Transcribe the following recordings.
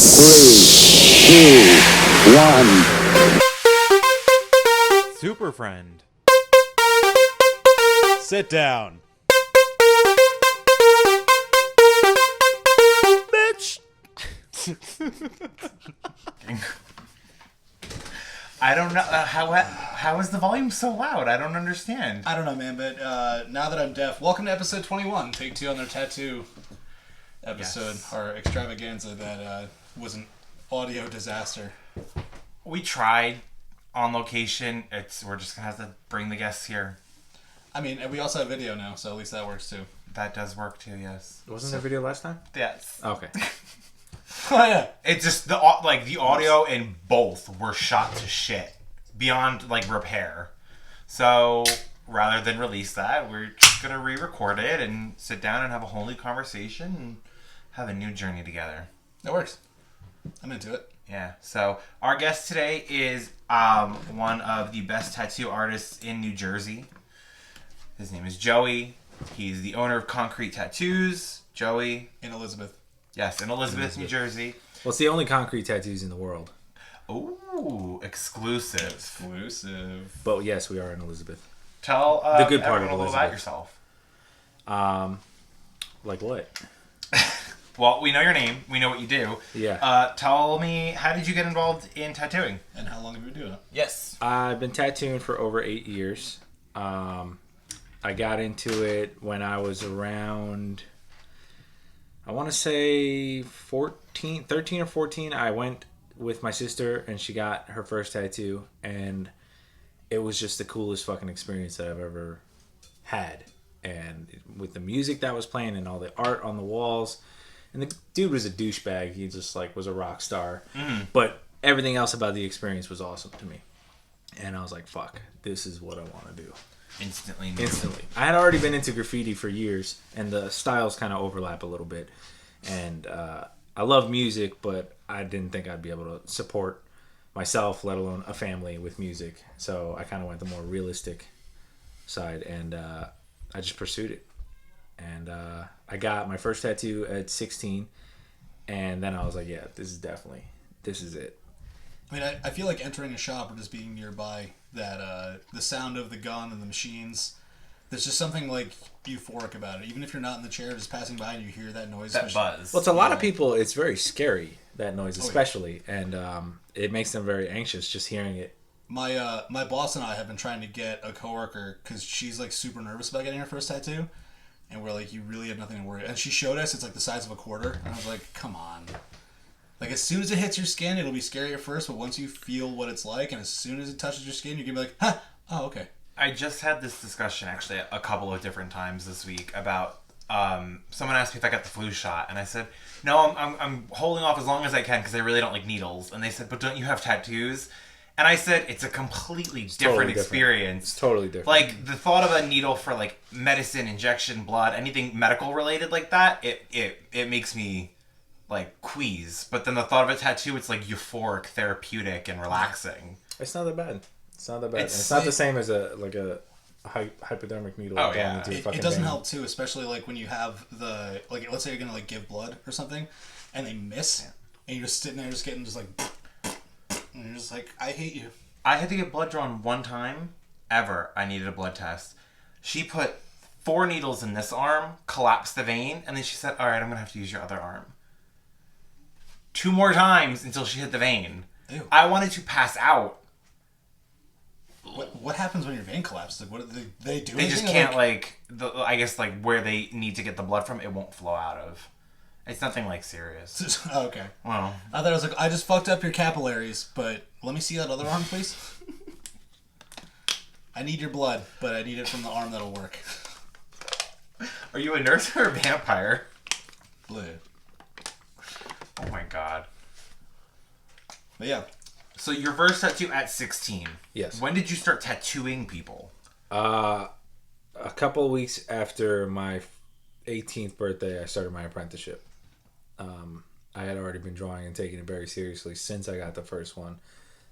3, 2, 1. Superfriend. Sit down. Bitch! I don't know how is the volume so loud? I don't understand. I don't know, man, but now that I'm deaf, welcome to episode 21, take 2 on their tattoo episode, Yes. our extravaganza that was an audio disaster. We tried on location. We're just gonna have to bring the guests here. I mean, and we also have video now, so at least that works too. That does work too. Yes. Wasn't there video last time? Yes. Okay. Oh yeah. It's just the audio in both were shot to shit beyond repair. So rather than release that, we're just gonna re-record it and sit down and have a whole new conversation and have a new journey together. That works. I'm into it. Yeah. So our guest today is one of the best tattoo artists in New Jersey. His name is Joey. He's the owner of Concrete Tattoos. Joey. In Elizabeth. Yes, in Elizabeth, New Jersey. Well, it's the only concrete tattoos in the world. Ooh, exclusive. Exclusive. But yes, we are in Elizabeth. Tell The good part everyone of a little about Elizabeth. yourself. Like what? Well, we know your name. We know what you do. Yeah. Tell me, how did you get involved in tattooing? And how long have you been doing it? Yes. I've been tattooing for over 8 years. I got into it when I was around, I want to say 13 or 14. I went with my sister and she got her first tattoo, and it was just the coolest fucking experience that I've ever had. And with the music that was playing and all the art on the walls, and the dude was a douchebag. He just was a rock star. But everything else about the experience was awesome to me. And I was like, fuck, this is what I want to do. Instantly. I had already been into graffiti for years, and the styles kind of overlap a little bit. And I love music, but I didn't think I'd be able to support myself, let alone a family, with music. So I kind of went the more realistic side, and I just pursued it. And I got my first tattoo at 16, and then I was like, yeah, this is it. I mean, I feel like entering a shop or just being nearby, that the sound of the gun and the machines, there's just something euphoric about it. Even if you're not in the chair, just passing by and you hear that noise. That buzz. Well, it's a lot of people, it's very scary, that noise especially, and it makes them very anxious just hearing it. My boss and I have been trying to get a coworker, because she's super nervous about getting her first tattoo, and we're like, you really have nothing to worry. And she showed us, it's the size of a quarter, and I was like, come on. As soon as it hits your skin, it'll be scary at first, but once you feel what it's like, and as soon as it touches your skin, you're gonna be like, huh, oh, okay. I just had this discussion actually a couple of different times this week about someone asked me if I got the flu shot, and I said no, I'm holding off as long as I can because I really don't like needles. And they said, but don't you have tattoos? And I said it's a completely different experience. It's totally different. The thought of a needle for medicine, injection, blood, anything medical related like that, it makes me quease. But then the thought of a tattoo, it's euphoric, therapeutic, and relaxing. It's not that bad. It's not the same as a hypodermic needle. Oh yeah. It doesn't help too, especially when you have the let's say you're gonna give blood or something, and they miss, and you're just sitting there just getting and you're just like, I hate you. I had to get blood drawn one time ever. I needed a blood test. She put 4 needles in this arm, collapsed the vein, and then she said, all right, I'm gonna have to use your other arm. 2 more times until she hit the vein. Ew. I wanted to pass out. What happens when your vein collapses? What do they do? They just anything? can't I guess where they need to get the blood from, it won't flow out of. It's nothing serious. Oh, okay. Well, I thought it was I just fucked up your capillaries, but let me see that other arm, please. I need your blood, but I need it from the arm that'll work. are you a nurse or a vampire? Blue. Oh my god. But yeah. So your first tattoo at 16. Yes. When did you start tattooing people? A couple of weeks after my 18th birthday, I started my apprenticeship. I had already been drawing and taking it very seriously since I got the first one.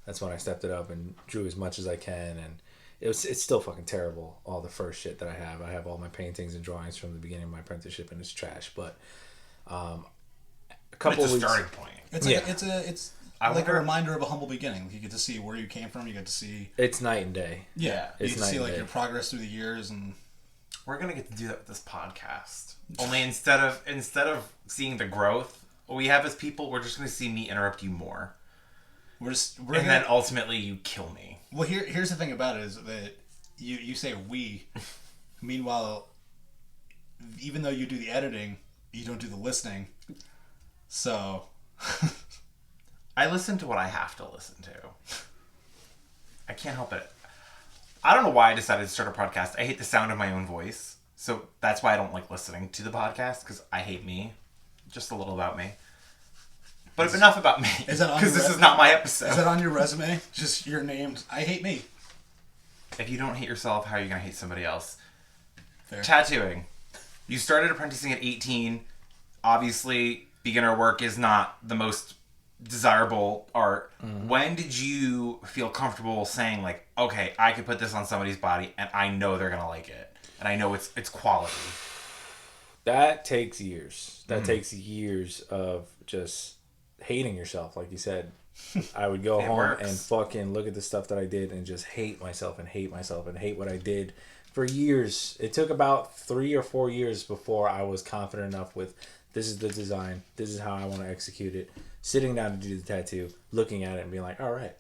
That's when I stepped it up and drew as much as I can, and it's still fucking terrible, all the first shit that I have. I have all my paintings and drawings from the beginning of my apprenticeship, and it's trash. But a couple It's a weeks. starting point. It's Yeah. it's I like a wonder- reminder of a humble beginning. You get to see where you came from. You get to see It's night and day. you It's get to night see and like day. your progress through the years, and We're gonna get to do that with this podcast. Only instead of seeing the growth we have as people, we're just gonna see me interrupt you more, we're and then ultimately you kill me. well, here's the thing about it is that you say we, meanwhile, even though you do the editing, you don't do the listening. So I listen to what I have to listen to. I can't help it. I don't know why I decided to start a podcast. I hate the sound of my own voice. So that's why I don't like listening to the podcast, because I hate me. Just a little about me. But enough about me. Is that on Because your this re- is not my episode. is that on your resume? Just your name? I hate me. If you don't hate yourself, how are you going to hate somebody else? Fair. Tattooing. You started apprenticing at 18. Obviously, beginner work is not the most desirable art. When did you feel comfortable saying, like, okay, I could put this on somebody's body and I know they're going to like it? And I know it's quality. That takes years. That takes years of just hating yourself, like you said. I would go It home works. and fucking look at the stuff that I did and just hate myself and hate what I did for years. It took about 3 or 4 years before I was confident enough with, this is the design, this is how I want to execute it. Sitting down to do the tattoo, looking at it and being like, all right,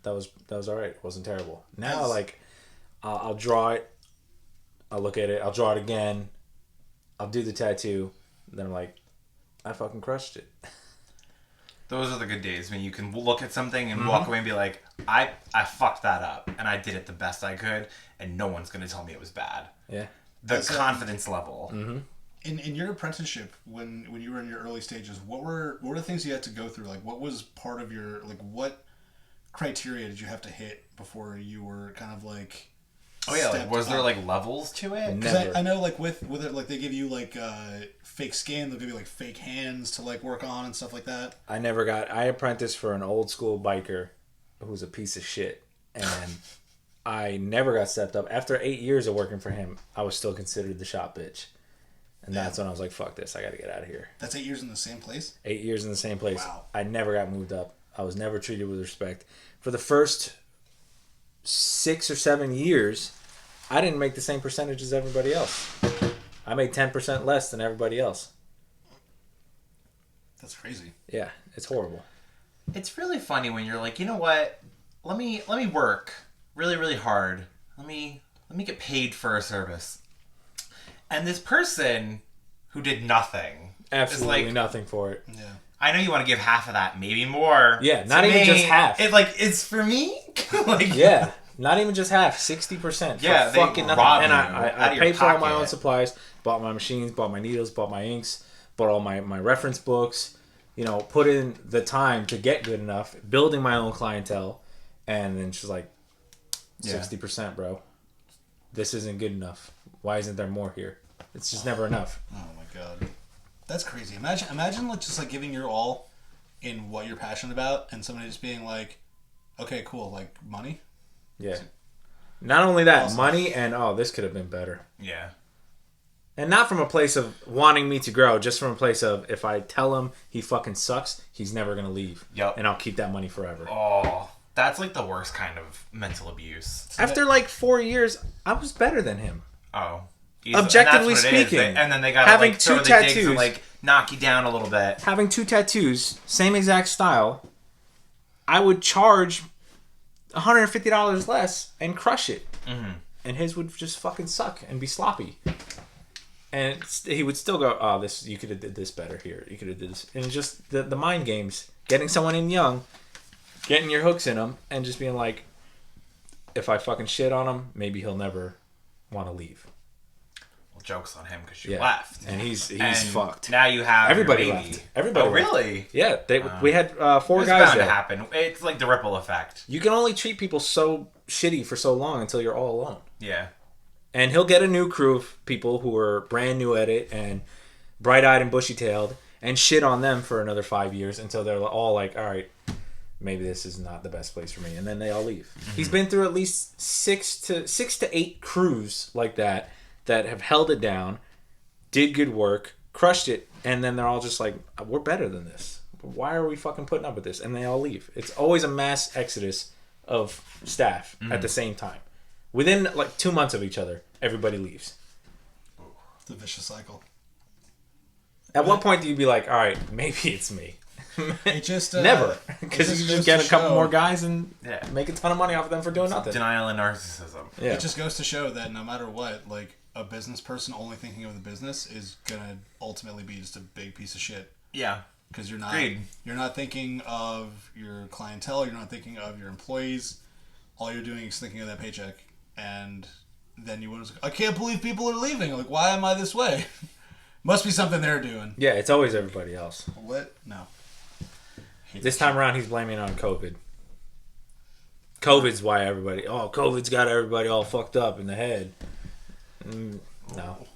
that was all right. It wasn't terrible. Now, Yes. like, I'll draw it, I'll look at it, I'll draw it again, I'll do the tattoo, and then I'm like, I fucking crushed it. Those are the good days when you can look at something and walk away and be like, I fucked that up and I did it the best I could and no one's going to tell me it was bad. Yeah. The That's, confidence level. In your apprenticeship, when you were in your early stages, what were the things you had to go through? Like, what was part of your, like, what criteria did you have to hit before you were kind of like? Oh yeah, like, stepped was there up? like levels to it? No. 'Cause Never. I know, like, with it, like, they give you like fake skin, they'll give you like fake hands to like work on and stuff like that. I apprenticed for an old school biker who was a piece of shit. And I never got stepped up. After 8 years of working for him, I was still considered the shop bitch. And that's when I was like, fuck this, I gotta get out of here. That's 8 years in the same place. 8 years in the same place. Wow. I never got moved up. I was never treated with respect. For the first 6 or 7 years, I didn't make the same percentage as everybody else. I made 10% less than everybody else. That's crazy. Yeah, it's horrible. It's really funny when you're like, you know what? Let me work really, really hard. Let me get paid for a service. And this person who did nothing Absolutely is like, nothing for it. Yeah. I know you want to give half of that, maybe more. Yeah, to not even me. just half. It's like, it's for me? Like, Yeah, not even just half, 60%. Yeah, for they fucking nothing. rob And you I out of your paid for all my pocket. own supplies, bought my machines, bought my needles, bought my inks, bought all my reference books, put in the time to get good enough, building my own clientele, and then she's like, 60%, bro. This isn't good enough. Why isn't there more here? It's just never enough. Oh my god, that's crazy. Imagine like just like giving your all in what you're passionate about, and somebody just being like, "Okay, cool, like money." Yeah. Not only that, Awesome. money and, this could have been better. Yeah. And not from a place of wanting me to grow, just from a place of, if I tell him he fucking sucks, he's never going to leave. Yep. And I'll keep that money forever. Oh, that's like the worst kind of mental abuse. After like 4 years, I was better than him. Oh. Objectively And that's what it is. speaking, And then they got to having like throw two the digs tattoos- and like knock you down a little bit. Having 2 tattoos, same exact style, I would charge $150 less and crush it. Mm-hmm. And his would just fucking suck and be sloppy. And he would still go, this, you could have did this better here. You could have did this. And it's just the mind games, getting someone in young, getting your hooks in them, and just being like, if I fucking shit on him, maybe he'll never want to leave. Well, joke's on him because you Yeah. left. And he's And fucked. Now you have Everybody your baby. left. Everybody Oh, left. really? Yeah, we had 4 It's guys bound there. to happen. It's like the ripple effect. You can only treat people so shitty for so long until you're all alone. Yeah. And he'll get a new crew of people who are brand new at it and bright-eyed and bushy-tailed and shit on them for another 5 years until they're all like, all right, maybe this is not the best place for me. And then they all leave. Mm-hmm. He's been through at least 6 to 8 crews like that have held it down, did good work, crushed it, And then they're all just like, we're better than this. Why are we fucking putting up with this? And they all leave. It's always a mass exodus of staff at the same time. Within like 2 months of each other, everybody leaves. The vicious cycle. At what point do you be like, all right, maybe it's me? It just Never, because you just get a couple more guys and Yeah. make a ton of money off of them for doing nothing. Denial and narcissism. Yeah. It just goes to show that no matter what, like a business person only thinking of the business is gonna ultimately be just a big piece of shit. Yeah. Because you're not Agreed. you're not thinking of your clientele, you're not thinking of your employees. All you're doing is thinking of that paycheck, and then you want to. I can't believe people are leaving. Like, why am I this way? Must be something they're doing. Yeah, it's always everybody else. What? No. This time around, he's blaming it on COVID. COVID's why everybody. Oh, COVID's got everybody all fucked up in the head. No.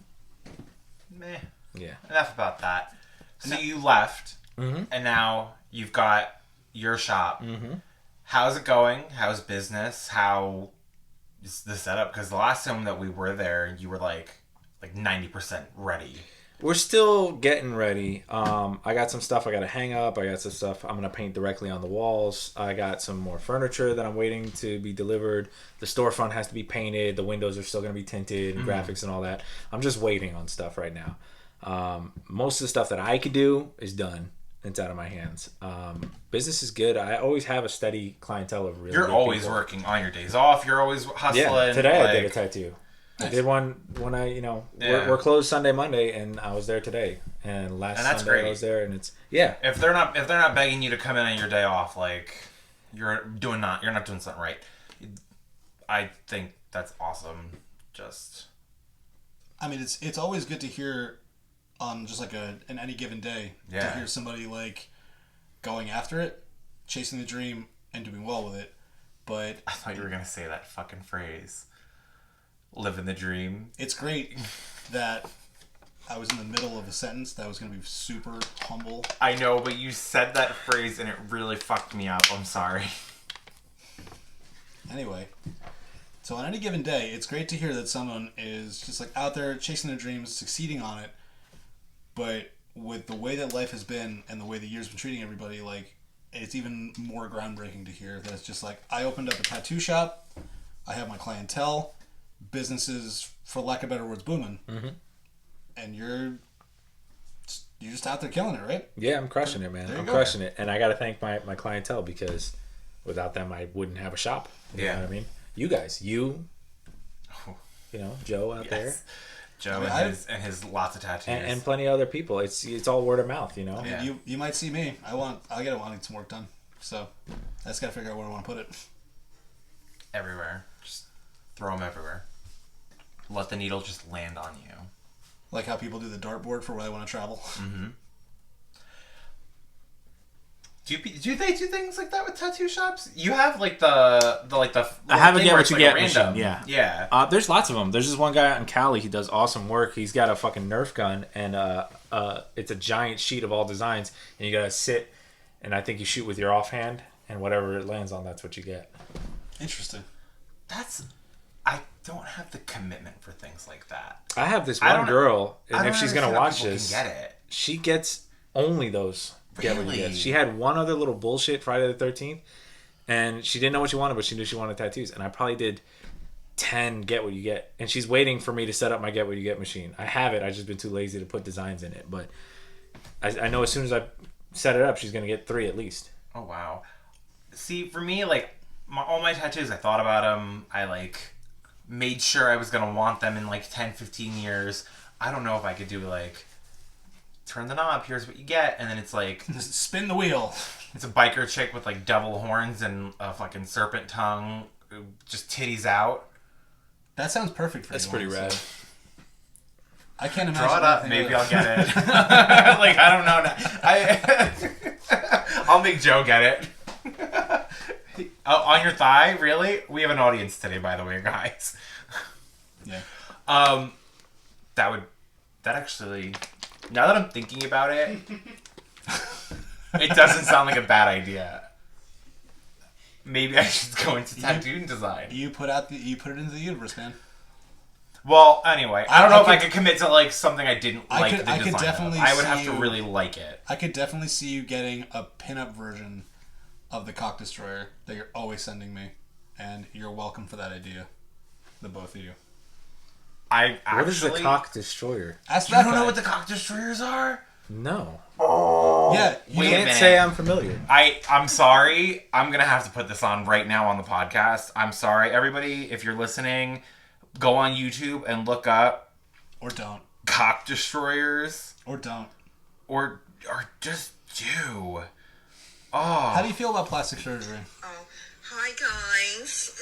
Meh. Yeah. Enough about that. So you left, and now you've got your shop. Mm-hmm. How's it going? How's business? How is the setup? Because the last time that we were there, you were like 90% ready. We're still getting ready. I got some stuff I got to hang up. I got some stuff I'm going to paint directly on the walls. I got some more furniture that I'm waiting to be delivered. The storefront has to be painted. The windows are still going to be tinted and graphics and all that. I'm just waiting on stuff right now. Most of the stuff that I could do is done. It's out of my hands. Business is good. I always have a steady clientele of really You're good always people. working on your days off. You're always hustling. Yeah, today I did a like, tattoo. I did one when we're closed Sunday, Monday, and I was there today. And last that's Sunday great. I was there, and it's If they're not begging you to come in on your day off, like you're not doing something right. I think that's awesome. Just, I mean, it's always good to hear on just like an any given day to hear somebody like going after it, chasing the dream, and doing well with it. But I thought you were gonna say that fucking phrase. Living the dream. It's great that I was in the middle of a sentence that was going to be super humble. I know, but you said that phrase and it really fucked me up. I'm sorry. Anyway, so on any given day, it's great to hear that someone is just like out there chasing their dreams, succeeding on it. But with the way that life has been and the way the year's been treating everybody, like it's even more groundbreaking to hear that it's just like I opened up a tattoo shop, I have my clientele. Businesses, for lack of better words, booming, and you're just out there killing it, right? Yeah, I'm crushing it, man. I'm crushing it, and I got to thank my clientele because without them, I wouldn't have a shop. You know what I mean? You guys, Joe out there, Joe and his lots of tattoos, and plenty of other people. It's all word of mouth, you know. I mean, you might see me. I gotta want some work done, so I just gotta figure out where I want to put it. everywhere. Just throw them everywhere. Let the needle just land on you. Like how people do the dartboard for where they want to travel. Mm-hmm. Do they do things like that with tattoo shops? You have like the I have a thing get where what it's you like get a machine. random. Yeah. There's lots of them. There's this one guy out in Cali. He does awesome work. He's got a fucking Nerf gun, and it's a giant sheet of all designs, and you gotta sit, and I think you shoot with your offhand, and whatever it lands on, that's what you get. Interesting. I don't have the commitment for things like that. I have this one girl, and if she's gonna watch this, this, she gets only those. Get what you get. She had one other little bullshit Friday the 13th, and she didn't know what she wanted, but she knew she wanted tattoos. And I probably did 10 get what you get, and she's waiting for me to set up my get what you get machine. I have it. I've just been too lazy to put designs in it, but I know as soon as I set it up, she's gonna get 3 at least. Oh wow! See, for me, like all my tattoos, I thought about them. I made sure I was gonna want them in 10, 15 years. I don't know if I could do turn the knob, here's what you get, and then it's just spin the wheel. It's a biker chick with devil horns and a fucking serpent tongue, just titties out. That sounds perfect for you. That's pretty rad. I can't imagine. Draw it up, maybe I'll get it. I don't know. I'll make Joe get it. On your thigh, really? We have an audience today, by the way, guys. Yeah. That actually. Now that I'm thinking about it, it doesn't sound like a bad idea. Maybe I should go into tattoo design. You put it into the universe, man. Well, anyway, I don't know if I could- could commit to like something I didn't like the I could design definitely of. I would see have to you- really like it. I could definitely see you getting a pinup version of the Cock Destroyer that you're always sending me, and you're welcome for that idea, the both of you. I actually... What is the cock destroyer? Ask You that don't guy. know what the cock destroyers are? No. Yeah, you Wait a Can't minute. say I'm familiar. I'm sorry. I'm going to have to put this on right now on the podcast. I'm sorry. Everybody, if you're listening, go on YouTube and look up or don't, cock destroyers. or don't. Or just do. Oh. How do you feel about plastic surgery? Oh, hi guys.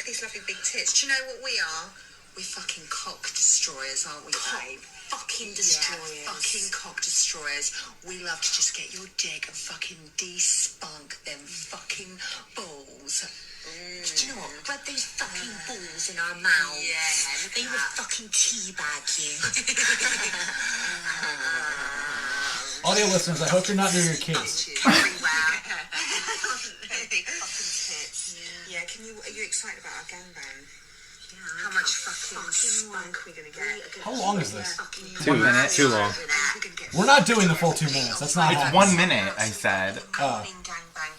These lovely big tits. Do you know what we are? We're fucking cock destroyers, aren't we, babe? Fucking destroyers. Yeah, fucking cock destroyers. We love to just get your dick and fucking de-spunk them fucking balls. Do you know what? Rub those fucking balls in our mouths. Yeah, they would fucking teabag you. Audio listeners, I hope you're not near your kids. Very well. Big fucking tits. Yeah, are you excited about our gangbang? How much fucking spunk are we going to get? How long is this? 1 minute. Too long. We're not doing the full 2 minutes. That's not It's happening. 1 minute, I said. Morning gangbang.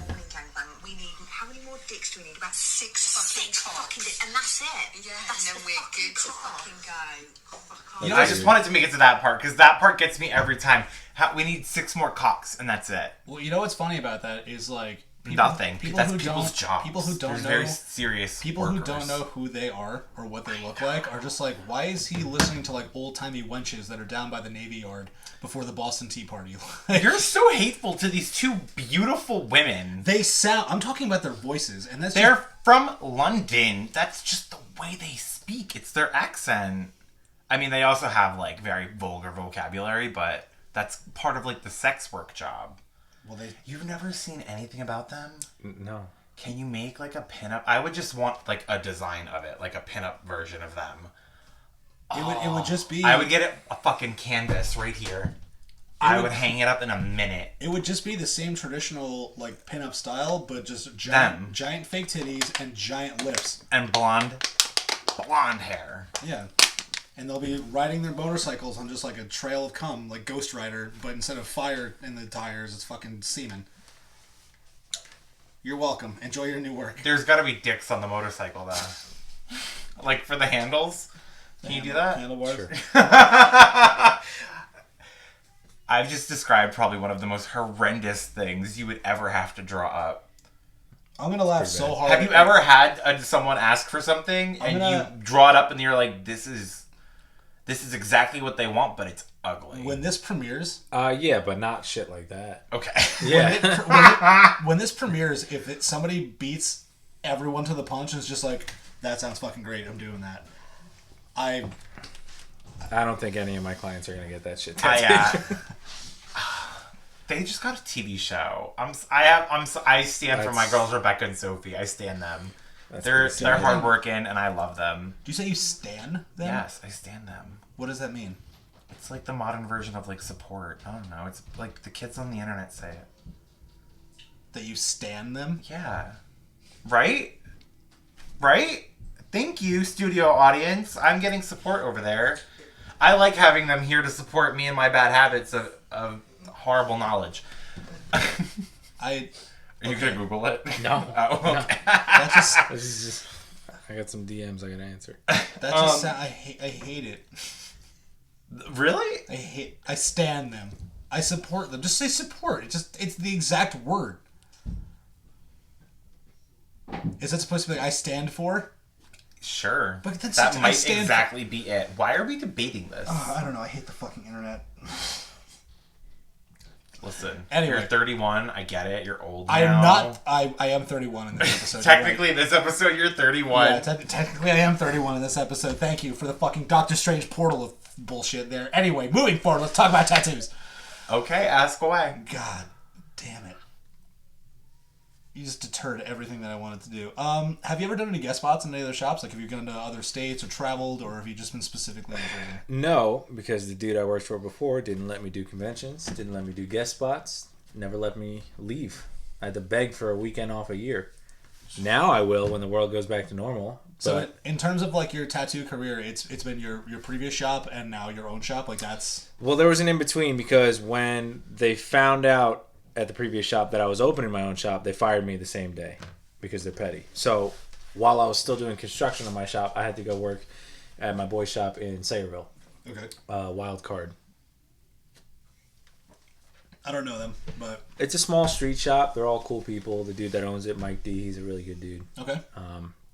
Morning gangbang. We need, how many more dicks do we need? About six fucking dicks. And that's it. Yeah, that's and then we're good to fucking go. You know, I just wanted to make it to that part, because that part gets me every time. We need 6 more cocks, and that's it. well, you know what's funny about that is like Nothing. That's who people's don't, jobs. People who don't There's know, very serious people workers. who don't know who they are or what they look like are just like, why is he listening to like old timey wenches that are down by the Navy Yard before the Boston Tea Party? You're so hateful to these 2 beautiful women. They sound. I'm talking about their voices, and that's They're just, from London. That's just the way they speak. It's their accent. I mean, they also have like very vulgar vocabulary, but that's part of like the sex work job. well, You've never seen anything about them? No. Can you make like a pinup? I would just want like a design of it, like a pinup version of them. it would just be. I would get a fucking canvas right here. I would hang it up in a minute. It would just be the same traditional like pinup style, but just Them. giant fake titties and giant lips. And blonde hair. Yeah. And they'll be riding their motorcycles on just like a trail of cum, like Ghost Rider, but instead of fire in the tires, it's fucking semen. You're welcome. Enjoy your new work. There's got to be dicks on the motorcycle though. Like for the handles. Can you do that? Handlebars. Sure. I've just described probably one of the most horrendous things you would ever have to draw up. I'm gonna laugh so hard. Have you ever had someone ask for something and you draw it up and you're like, this is exactly what they want, but it's ugly. When this premieres, Yeah, but not shit like that. Okay. Yeah. when this premieres, if somebody beats everyone to the punch and is just like, that sounds fucking great, I'm doing that. I don't think any of my clients are gonna get that shit tattooed. They just got a TV show. I stand for my girls, Rebecca and Sophie. I stand them. They're hardworking and I love them. Do you say you stan them? Yes, I stand them. What does that mean? It's like the modern version of like support. I don't know. It's like the kids on the internet say it. That you stan them? Yeah. Right? Right? Thank you, studio audience. I'm getting support over there. I like having them here to support me and my bad habits of horrible knowledge. Are you gonna Google it? No. Oh, okay. That just, This is just. I got some DMs I gotta answer. that just I hate it. Really? I stan them. I support them. Just say support. It's the exact word. Is that supposed to be like I stand for? Sure. But that's that I might stand exactly be it. Why are we debating this? I don't know. I hate the fucking internet. Listen, Anyway. you're 31. I get it. You're old now. I am not. I am 31 in this episode. Technically, this episode, you're 31. Yeah, technically I am 31 in this episode. Thank you for the fucking Doctor Strange portal of bullshit there. Anyway, moving forward, let's talk about tattoos. Okay, ask away. God damn it. You just deterred everything that I wanted to do. Have you ever done any guest spots in any other shops? Like, have you gone to other states or traveled, or have you just been specifically in Jersey? No, because the dude I worked for before didn't let me do conventions, didn't let me do guest spots, never let me leave. I had to beg for a weekend off a year. Now I will when the world goes back to normal. So But in terms of like your tattoo career, it's been your previous shop and now your own shop. Like that's well, there was an in between because when they found out at the previous shop that I was opening my own shop, they fired me the same day because they're petty. So while I was still doing construction on my shop, I had to go work at my boy's shop in Sayreville. okay. Wild Card. I don't know them, but It's a small street shop. They're all cool people. The dude that owns it, Mike D, he's a really good dude. okay.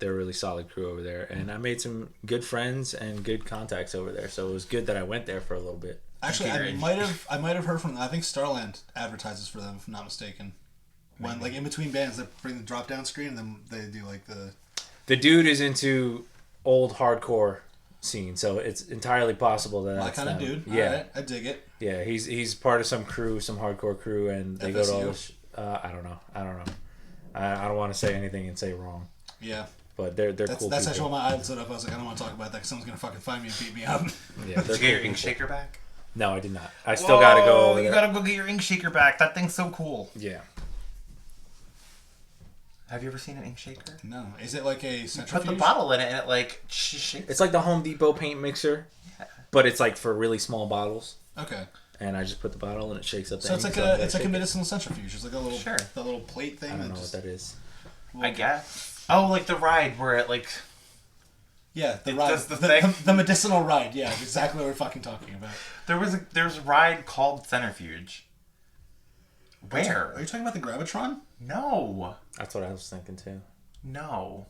They're a really solid crew over there. And I made some good friends and good contacts over there. So it was good that I went there for a little bit. Actually, I might have heard from. I think Starland advertises for them, if I'm not mistaken. When like in between bands, they bring the drop down screen and then they do like the. The dude is into old hardcore scene, so it's entirely possible that My that's kind of them. dude. Yeah, Alright, I dig it. yeah. He's part of some crew, some hardcore crew, and they go to all FSU? this. I don't know. I don't want to say anything and say wrong, Yeah. but they're That's cool actually people. why my eyes lit up. I was like, I don't want to talk about that because someone's gonna fucking find me and beat me up. Yeah, Did they're you get your cool ink people. shaker back? No, I did not. I still gotta go over You there. gotta go get your ink shaker back. That thing's so cool. Yeah. Have you ever seen an ink shaker? No, is it like a centrifuge? Put the bottle in it and it like shakes. It's like the Home Depot paint mixer, but it's like for really small bottles. Okay. And I just put the bottle and it shakes up the So it's ink, like I'm a gonna it's like a shake it. medicinal centrifuge. It's like a little Sure. that little plate thing. I don't that know what just, that is. I guess. Oh, like the ride where it like Yeah, the It ride, does the thing. the medicinal ride. Yeah, exactly what we're fucking talking about. there's a ride called Centrifuge. Where? Are you talking about the Gravitron? No. That's what I was thinking too. No.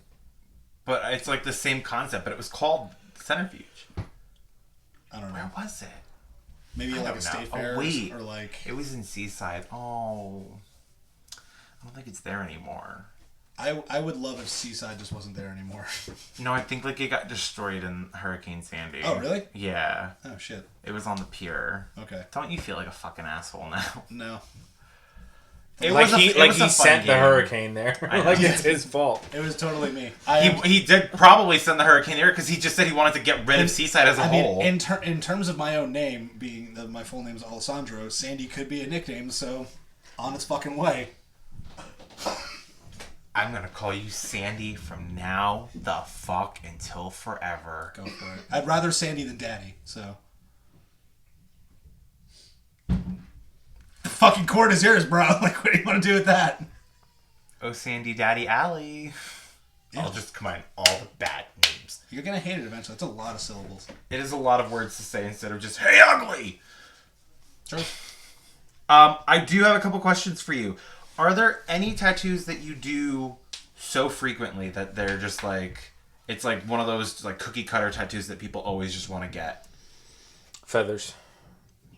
But it's like the same concept, but it was called Centrifuge. I don't know. Where was it? Maybe I like don't a state know. Oh, fair wait. or like. It was in Seaside. Oh. I don't think it's there anymore. I would love if Seaside just wasn't there anymore. No, I think like it got destroyed in Hurricane Sandy. Oh, really? Yeah. Oh shit. It was on the pier. Okay. Don't you feel like a fucking asshole now? No. It Like was a- he it was a fun sent the game. hurricane there. I know. Like it's his fault. It was totally me. He did probably send the hurricane there because he just said he wanted to get rid of Seaside as a I whole. mean, in terms of my own name being my full name is Alessandro, Sandy could be a nickname. So, on its fucking way. I'm gonna call you Sandy from now the fuck until forever. Go for it. I'd rather Sandy than Daddy. So. The fucking court is yours, bro. Like, what do you want to do with that? Oh, Sandy Daddy Alley. Yeah. I'll just combine all the bad names. You're gonna hate it eventually. It's a lot of syllables. It is a lot of words to say instead of just "Hey, ugly." Sure. I do have a couple questions for you. Are there any tattoos that you do so frequently that they're just like it's like one of those like cookie cutter tattoos that people always just want to get? Feathers.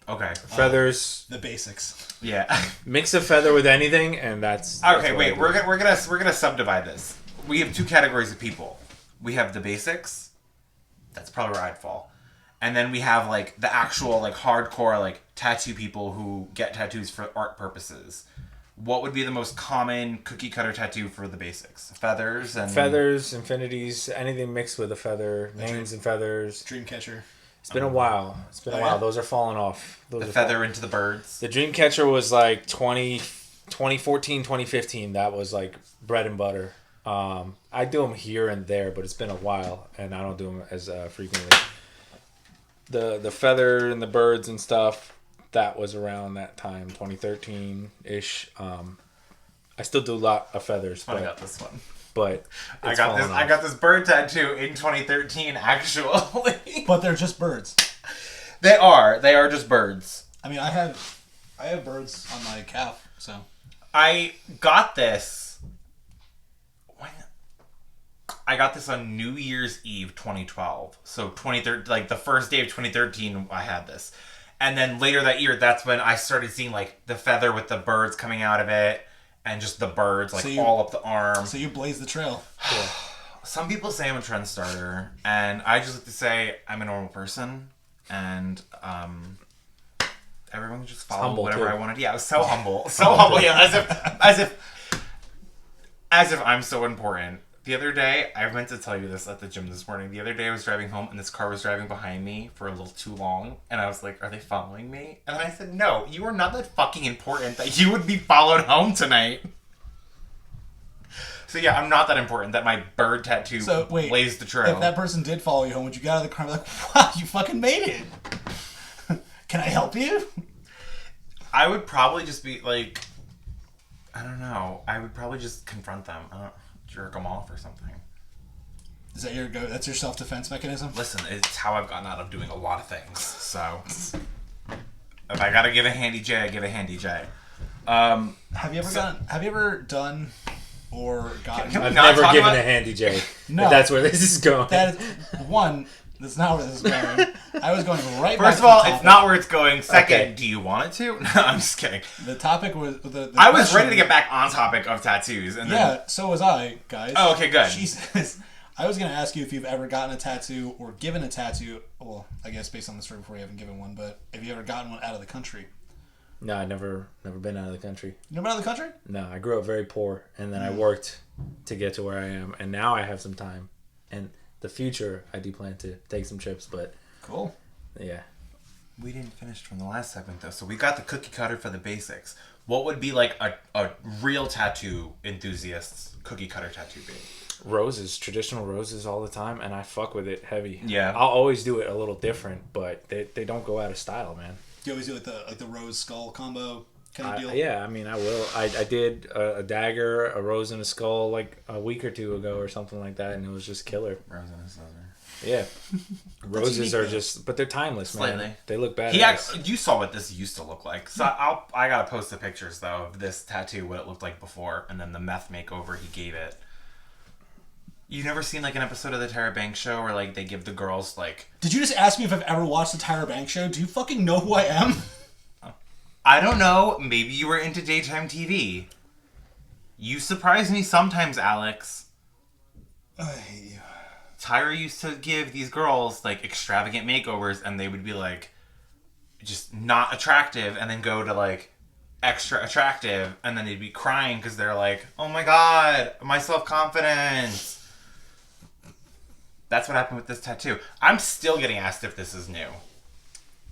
Okay. Feathers. The basics. Yeah. Mix a feather with anything, and that's Okay, what wait. I do. We're gonna subdivide this. We have two categories of people. We have the basics. That's probably where I'd fall. And then we have like the actual like hardcore like tattoo people who get tattoos for art purposes. What would be the most common cookie cutter tattoo for the basics? Feathers and Feathers, infinities, anything mixed with a feather, names and feathers. Dreamcatcher. It's been a while. It's been a Oh, while. yeah? Those are falling off. Those the are feather into the birds. The Dreamcatcher was like 2014, 2015. That was like bread and butter. I do them here and there, but it's been a while, and I don't do them as frequently. The feather and the birds and stuff, that was around that time, 2013-ish. I still do a lot of feathers, I got this one. but I it's got fallen this. off. I got this bird tattoo in 2013. Actually, But they're just birds. they are. They are just birds. I mean, I have birds on my calf, so. I got this. When? I got this on New Year's Eve 2012. So 2013, like the first day of 2013, I had this. And then later that year, that's when I started seeing like the feather with the birds coming out of it, and just the birds like So you- all up the arm. So you blaze the trail. Some people say I'm a trend starter, and I just like to say I'm a normal person, and everyone can just follow humble, whatever too. I wanted. Yeah, I was so humble, so humble. Yeah, as if I'm so important. The other day, I meant to tell you this at the gym this morning. The other day, I was driving home, and this car was driving behind me for a little too long, and I was like, "Are they following me?" And I said, "No, you are not that fucking important that you would be followed home tonight." So yeah, I'm not that important. That my bird tattoo So wait, lays the trail. if that person did follow you home, would you get out of the car and be like, wow, you fucking made it? Can I help you? I would probably just be like, I don't know. I would probably just confront them. Jerk them off or something. Is that your go? That's your self-defense mechanism? Listen, it's how I've gotten out of doing a lot of things. So if I gotta give a handy J, I give a handy J. Have you ever done or gotten? Can we I've not never talk given about- a handy J. No. If that's where this is going. That is, one, that's not where this is going. I was going right back First to of all, the it's topic. not where it's going. Second, Okay. do you want it to? No, I'm just kidding. The topic was the I was question- ready to get back on topic of tattoos, and then Yeah, so was I, guys. Oh, okay, good. Jesus. I was going to ask you if you've ever gotten a tattoo or given a tattoo. Well, I guess based on the story before, you haven't given one, but have you ever gotten one out of the country? No, I never been out of the country. You never been out of the country? No, I grew up very poor, and then I worked to get to where I am, and now I have some time. And the future, I do plan to take some trips, but Cool. yeah. we didn't finish from the last segment though. So we got the cookie cutter for the basics. What would be like a real tattoo enthusiast's cookie cutter tattoo be? Roses, traditional roses all the time, and I fuck with it heavy. Yeah. I'll always do it a little different, but they don't go out of style, man. You always do like the rose skull combo kind of deal? Yeah, I mean, I will. I did a dagger, a rose, and a skull like a week or two ago or something like that, and it was just killer. Rose and a scissor. Yeah. Roses unique, are though. just, but they're timeless, man. Slightly. They look badass. He actually, you saw what this used to look like. So I gotta post the pictures though of this tattoo, what it looked like before, and then the meth makeover he gave it. You never seen like an episode of the Tyra Banks show where like they give the girls like, Did you just ask me if I've ever watched the Tyra Banks show? Do you fucking know who I am? I don't know, maybe you were into daytime TV. You surprise me sometimes, Alex. I hate you. Tyra used to give these girls like extravagant makeovers, and they would be like just not attractive, and then go to like extra attractive, and then they'd be crying because they're like, oh my god, my self-confidence. That's what happened with this tattoo. I'm still getting asked if this is new.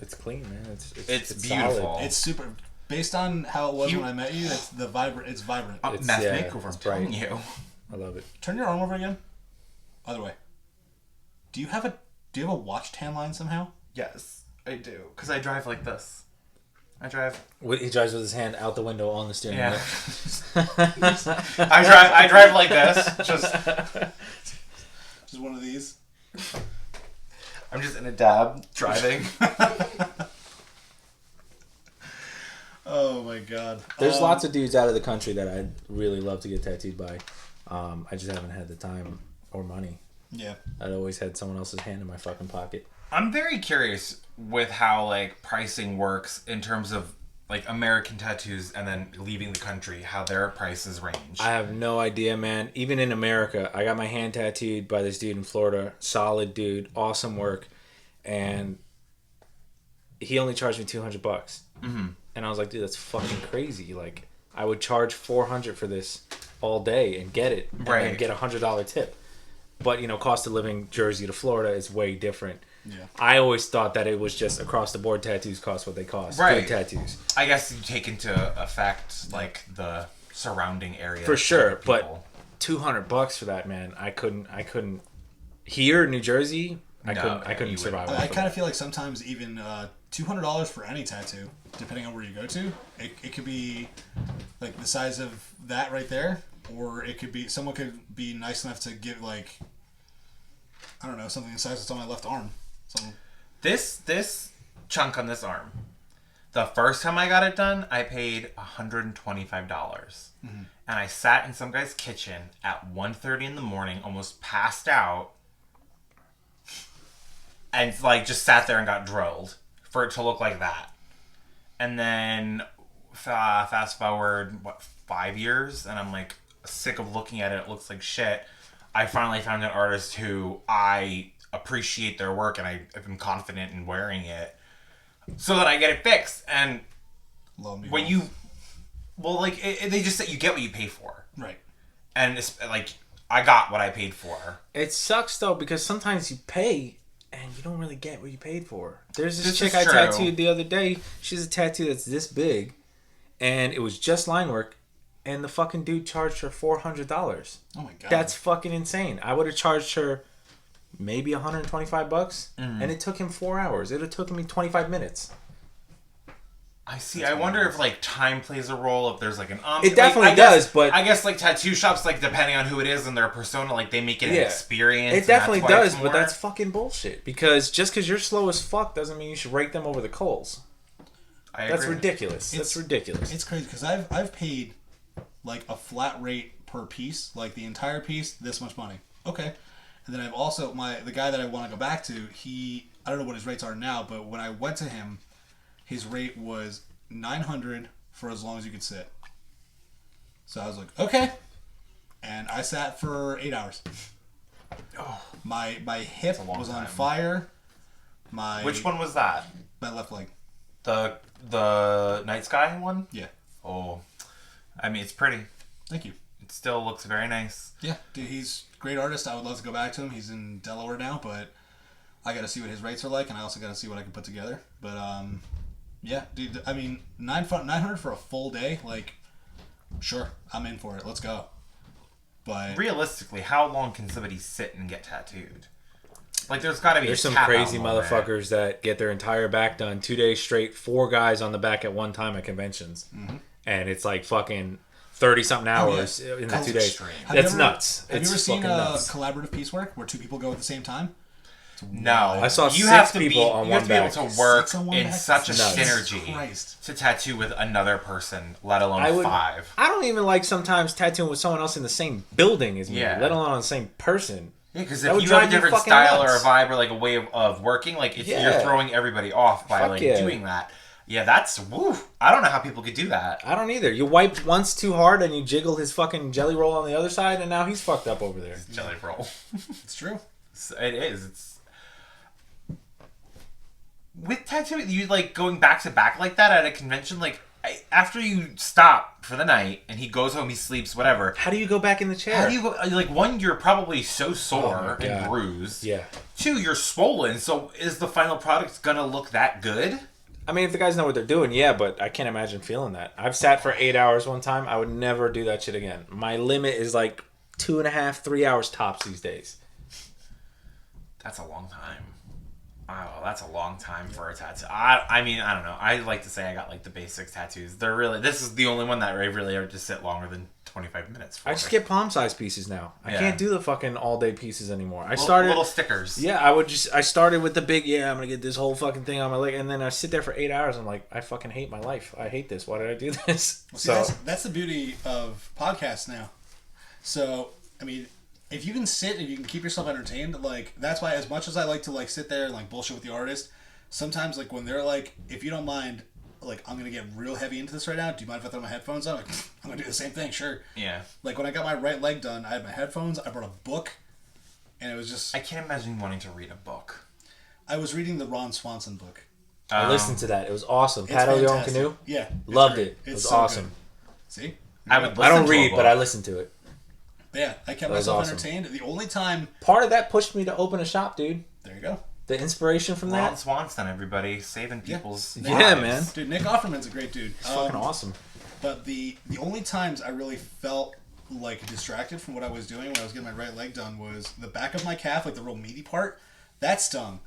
It's clean, man. It's solid. beautiful. It's super. Based on how it was You- when I met you, it's the vibrant. It's vibrant. It's- Meth yeah, makeover, I'm it's telling bright. you. I love it. Turn your arm over again. Other way. Do you have a watch tan line somehow? Yes, I do. Because I drive like this. I drive. He drives with his hand out the window on the steering Yeah. wheel. I drive like this. Just one of these. I'm just in a dab driving. Oh my god. There's lots of dudes out of the country that I'd really love to get tattooed by. I just haven't had the time or money. Yeah. I'd always had someone else's hand in my fucking pocket. I'm very curious with how like pricing works in terms of like American tattoos and then leaving the country, how their prices range. I have no idea, man. Even in America, I got my hand tattooed by this dude in Florida. Solid dude, awesome work, and he only charged me $200. Mm-hmm. And I was like, dude, that's fucking crazy. Like, I would charge $400 for this all day and get it, and then Right. get $100 tip. But you know, cost of living Jersey to Florida is way different. Yeah. I always thought that it was just across the board. Tattoos cost what they cost. Right. Good tattoos. I guess you take into effect like the surrounding area For sure, of but people. $200 for that, man. I couldn't. Here in New Jersey, I No, couldn't. yeah, I couldn't you survive. wouldn't. I off of kind that. of feel like sometimes even $200 for any tattoo, depending on where you go to, it could be like the size of that right there, or it could be someone could be nice enough to give like, I don't know, something the size that's on my left arm. Something. This chunk on this arm, the first time I got it done, I paid $125. Mm-hmm. And I sat in some guy's kitchen at 1:30 in the morning, almost passed out, and like just sat there and got drilled for it to look like that. And then fast forward 5 years, and I'm like sick of looking at it. It looks like shit. I finally found an artist who I appreciate their work, and I am confident in wearing it, so that I get it fixed. And Love me. when both. you, well, like they just say you get what you pay for, Right. and it's like I got what I paid for. It sucks though because sometimes you pay and you don't really get what you paid for. There's this This chick is I true. tattooed the other day. She's a tattoo that's this big, and it was just line work, and the fucking dude charged her $400. Oh my god. That's fucking insane. I would have charged her maybe $125, and it took him 4 hours. It would have taken me 25 minutes. I see. I wonder if like time plays a role. If there's like an It definitely does, but I guess like tattoo shops, like depending on who it is and their persona, like they make it an experience. It definitely does, but that's fucking bullshit. Because just because you're slow as fuck doesn't mean you should rate them over the coals. That's ridiculous. That's ridiculous. It's crazy because I've paid like a flat rate per piece, like the entire piece, this much money. Okay, and then I've also the guy that I want to go back to. I don't know what his rates are now, but when I went to him, his rate was $900 for as long as you could sit. So I was like, okay, and I sat for 8 hours. Oh, my hip was on fire. Which one was that? My left leg. The night sky one? Yeah. Oh, I mean, it's pretty. Thank you. It still looks very nice. Yeah, dude, he's a great artist. I would love to go back to him. He's in Delaware now, but I got to see what his rates are like, and I also got to see what I can put together. But yeah, dude. I mean, $900 for a full day. Like, sure, I'm in for it. Let's go. But realistically, how long can somebody sit and get tattooed? Like, there's got to be. There's some crazy motherfuckers that get their entire back done 2 days straight, 4 guys on the back at one time at conventions, and it's like fucking 30-something hours in the 2 days. That's nuts. Have you ever seen collaborative piecework where 2 people go at the same time? No, I saw you 6 have to people on one back. You have to be able to work 6 on one in back? such a Nuts. synergy Christ. to tattoo with another person, let alone 5. I don't even like sometimes tattooing with someone else in the same building as me, let alone on the same person. Yeah, because if you have a different style or a vibe or like a way of working, like if you're throwing everybody off by doing that. Yeah, that's woo. I don't know how people could do that. I don't either. You wiped once too hard and you jiggled his fucking jelly roll on the other side, and now he's fucked up over there. Jelly roll. It's true. It is. It's with tattooing. You like going back to back like that at a convention. Like after you stop for the night and he goes home, he sleeps, whatever. How do you go back in the chair? How do you go? Like 1, you're probably so sore and bruised. Yeah. 2, you're swollen. So is the final product gonna look that good? I mean, if the guys know what they're doing, yeah, but I can't imagine feeling that. I've sat for 8 hours one time. I would never do that shit again. My limit is like 2.5, 3 hours tops these days. That's a long time. Oh, that's a long time for a tattoo. I mean, I don't know. I like to say I got like the basic tattoos. They're really, this is the only one that I really have to sit longer than 25 minutes for. I just get palm size pieces now. I can't do the fucking all day pieces anymore. I started little stickers. Yeah, I started with the big, I'm gonna get this whole fucking thing on my leg, and then I sit there for 8 hours. I'm like, I fucking hate my life. I hate this. Why did I do this? Well, see, that's the beauty of podcasts now. So, I mean, if you can sit and you can keep yourself entertained, like, that's why as much as I like to, like, sit there and, like, bullshit with the artist, sometimes, like, when they're like, if you don't mind, like, I'm going to get real heavy into this right now, do you mind if I throw my headphones on? Like, I'm going to do the same thing, sure. Yeah. Like, when I got my right leg done, I had my headphones, I brought a book, and it was just... I can't imagine wanting to read a book. I was reading the Ron Swanson book. I listened to that. It was awesome. Paddle Your Own Canoe? Yeah. Loved it. It was so awesome. Good. See? I don't read, but I listened to it. Yeah, I kept myself entertained. The only time... Part of that pushed me to open a shop, dude. There you go. The inspiration from Ron that. Swanson, everybody. Saving people's lives. Yeah, man. Dude, Nick Offerman's a great dude. He's fucking awesome. But the only times I really felt like distracted from what I was doing when I was getting my right leg done was the back of my calf, like the real meaty part. That stung.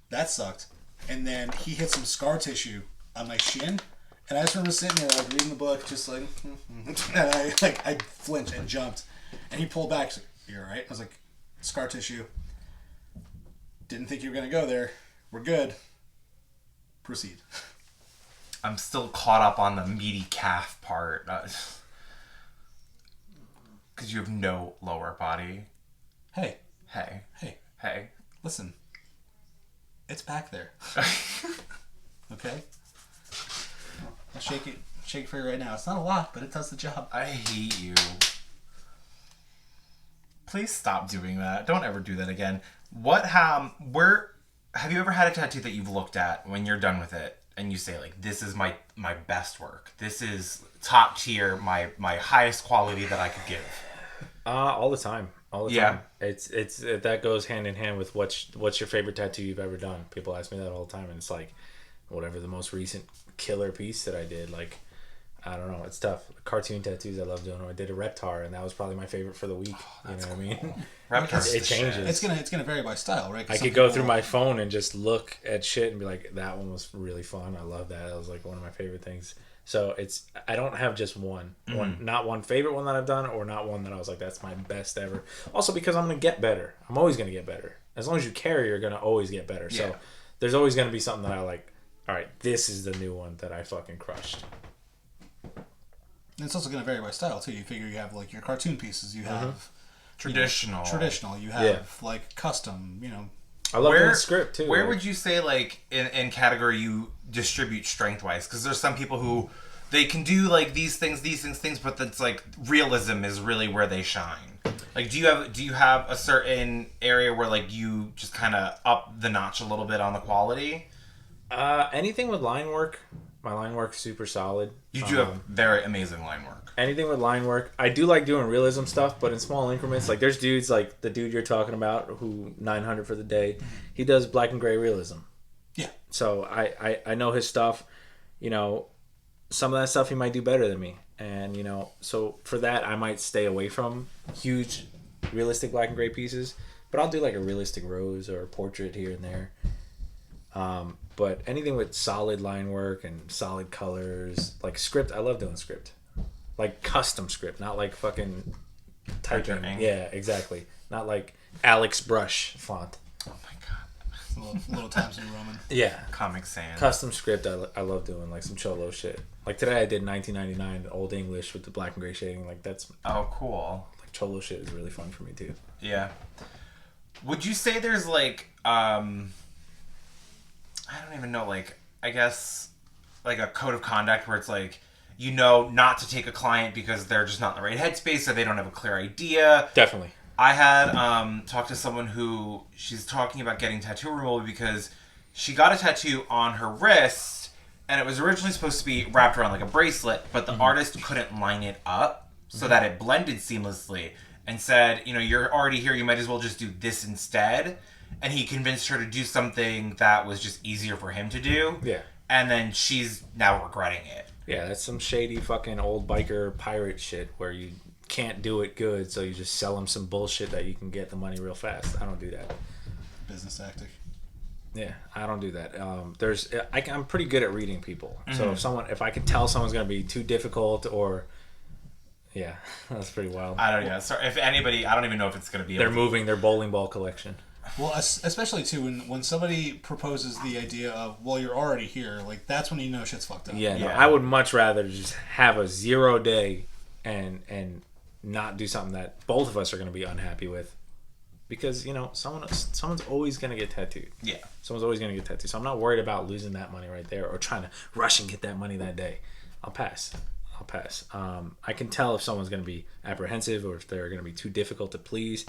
That sucked. And then he hit some scar tissue on my shin. And I just remember sitting there, like, reading the book, just like... and I flinched and jumped. And he pulled back. He's like, "You all right?" I was like, "Scar tissue. Didn't think you were going to go there. We're good. Proceed." I'm still caught up on the meaty calf part. Because you have no lower body. Hey. Hey. Listen. It's back there. Okay? I'll shake it for you right now. It's not a lot, but it does the job. I hate you. Please stop doing that. Don't ever do that again. Have you ever had a tattoo that you've looked at when you're done with it and you say, like, this is my best work. This is top tier, my highest quality that I could give? All the time. All the time. It's that goes hand in hand with what's your favorite tattoo you've ever done. People ask me that all the time, and it's like, whatever the most recent killer piece that I did. Like, I don't know. It's tough. Cartoon tattoos I love doing. I did a Reptar, and that was probably my favorite for the week. You know what I mean? Reptar's It changes. It's gonna vary by style, right? 'Cause I some could go people- through my phone and just look at shit and be like, that one was really fun. I love that. That was like one of my favorite things. So I don't have just one, not one favorite one that I've done, or not one that I was like, that's my best ever. Also because I'm gonna get better. I'm always gonna get better. As long as you care, you're gonna always get better. So there's always gonna be something that I like. All right, this is the new one that I fucking crushed. And it's also going to vary by style too. You figure you have like your cartoon pieces, you have Traditional. you have like custom, I love doing script too. Where like, would you say, like, in category you distribute strength-wise? Because there's some people who, they can do, like, these things, but that's, like, realism is really where they shine. Like, do you have a certain area where, like, you just kind of up the notch a little bit on the quality? anything with line work. My line work's super solid. You do have very amazing line work. Anything with line work. I do like doing realism stuff, but in small increments. Like, there's dudes like the dude you're talking about who 900 for the day. He does black and gray realism. Yeah. So I know his stuff. Some of that stuff he might do better than me. And, so for that, I might stay away from huge realistic black and gray pieces. But I'll do like a realistic rose or a portrait here and there. But anything with solid line work and solid colors, like script, I love doing script. Like custom script, not like fucking typing. Yeah, exactly. Not like Alex Brush font. Oh my god. Little Times New Roman. Yeah. Comic Sans. Custom script, I love doing, like some cholo shit. Like today I did 1999 Old English with the black and gray shading. Like that's... Oh, cool. Like cholo shit is really fun for me too. Yeah. Would you say there's like, I don't even know, like, I guess, like a code of conduct where it's like, not to take a client because they're just not in the right headspace or they don't have a clear idea. Definitely. I had talked to someone who, she's talking about getting tattoo removal because she got a tattoo on her wrist and it was originally supposed to be wrapped around like a bracelet, but the artist couldn't line it up so that it blended seamlessly and said, you're already here, you might as well just do this instead. And he convinced her to do something that was just easier for him to do. Yeah. And then she's now regretting it. Yeah, that's some shady fucking old biker pirate shit where you can't do it good, so you just sell them some bullshit that you can get the money real fast. I don't do that. Business tactic. Yeah, I don't do that. I'm pretty good at reading people. So if I can tell someone's gonna be too difficult or, yeah, that's pretty wild. I don't know. Sorry, if anybody, I don't even know if it's gonna be. They're moving their bowling ball collection. Well, especially too when somebody proposes the idea of, well, you're already here, like that's when shit's fucked up. Yeah, no, I would much rather just have a 0 day and not do something that both of us are going to be unhappy with, because someone's always going to get tattooed. Yeah, someone's always going to get tattooed. So I'm not worried about losing that money right there or trying to rush and get that money that day. I'll pass. I can tell if someone's going to be apprehensive or if they're going to be too difficult to please.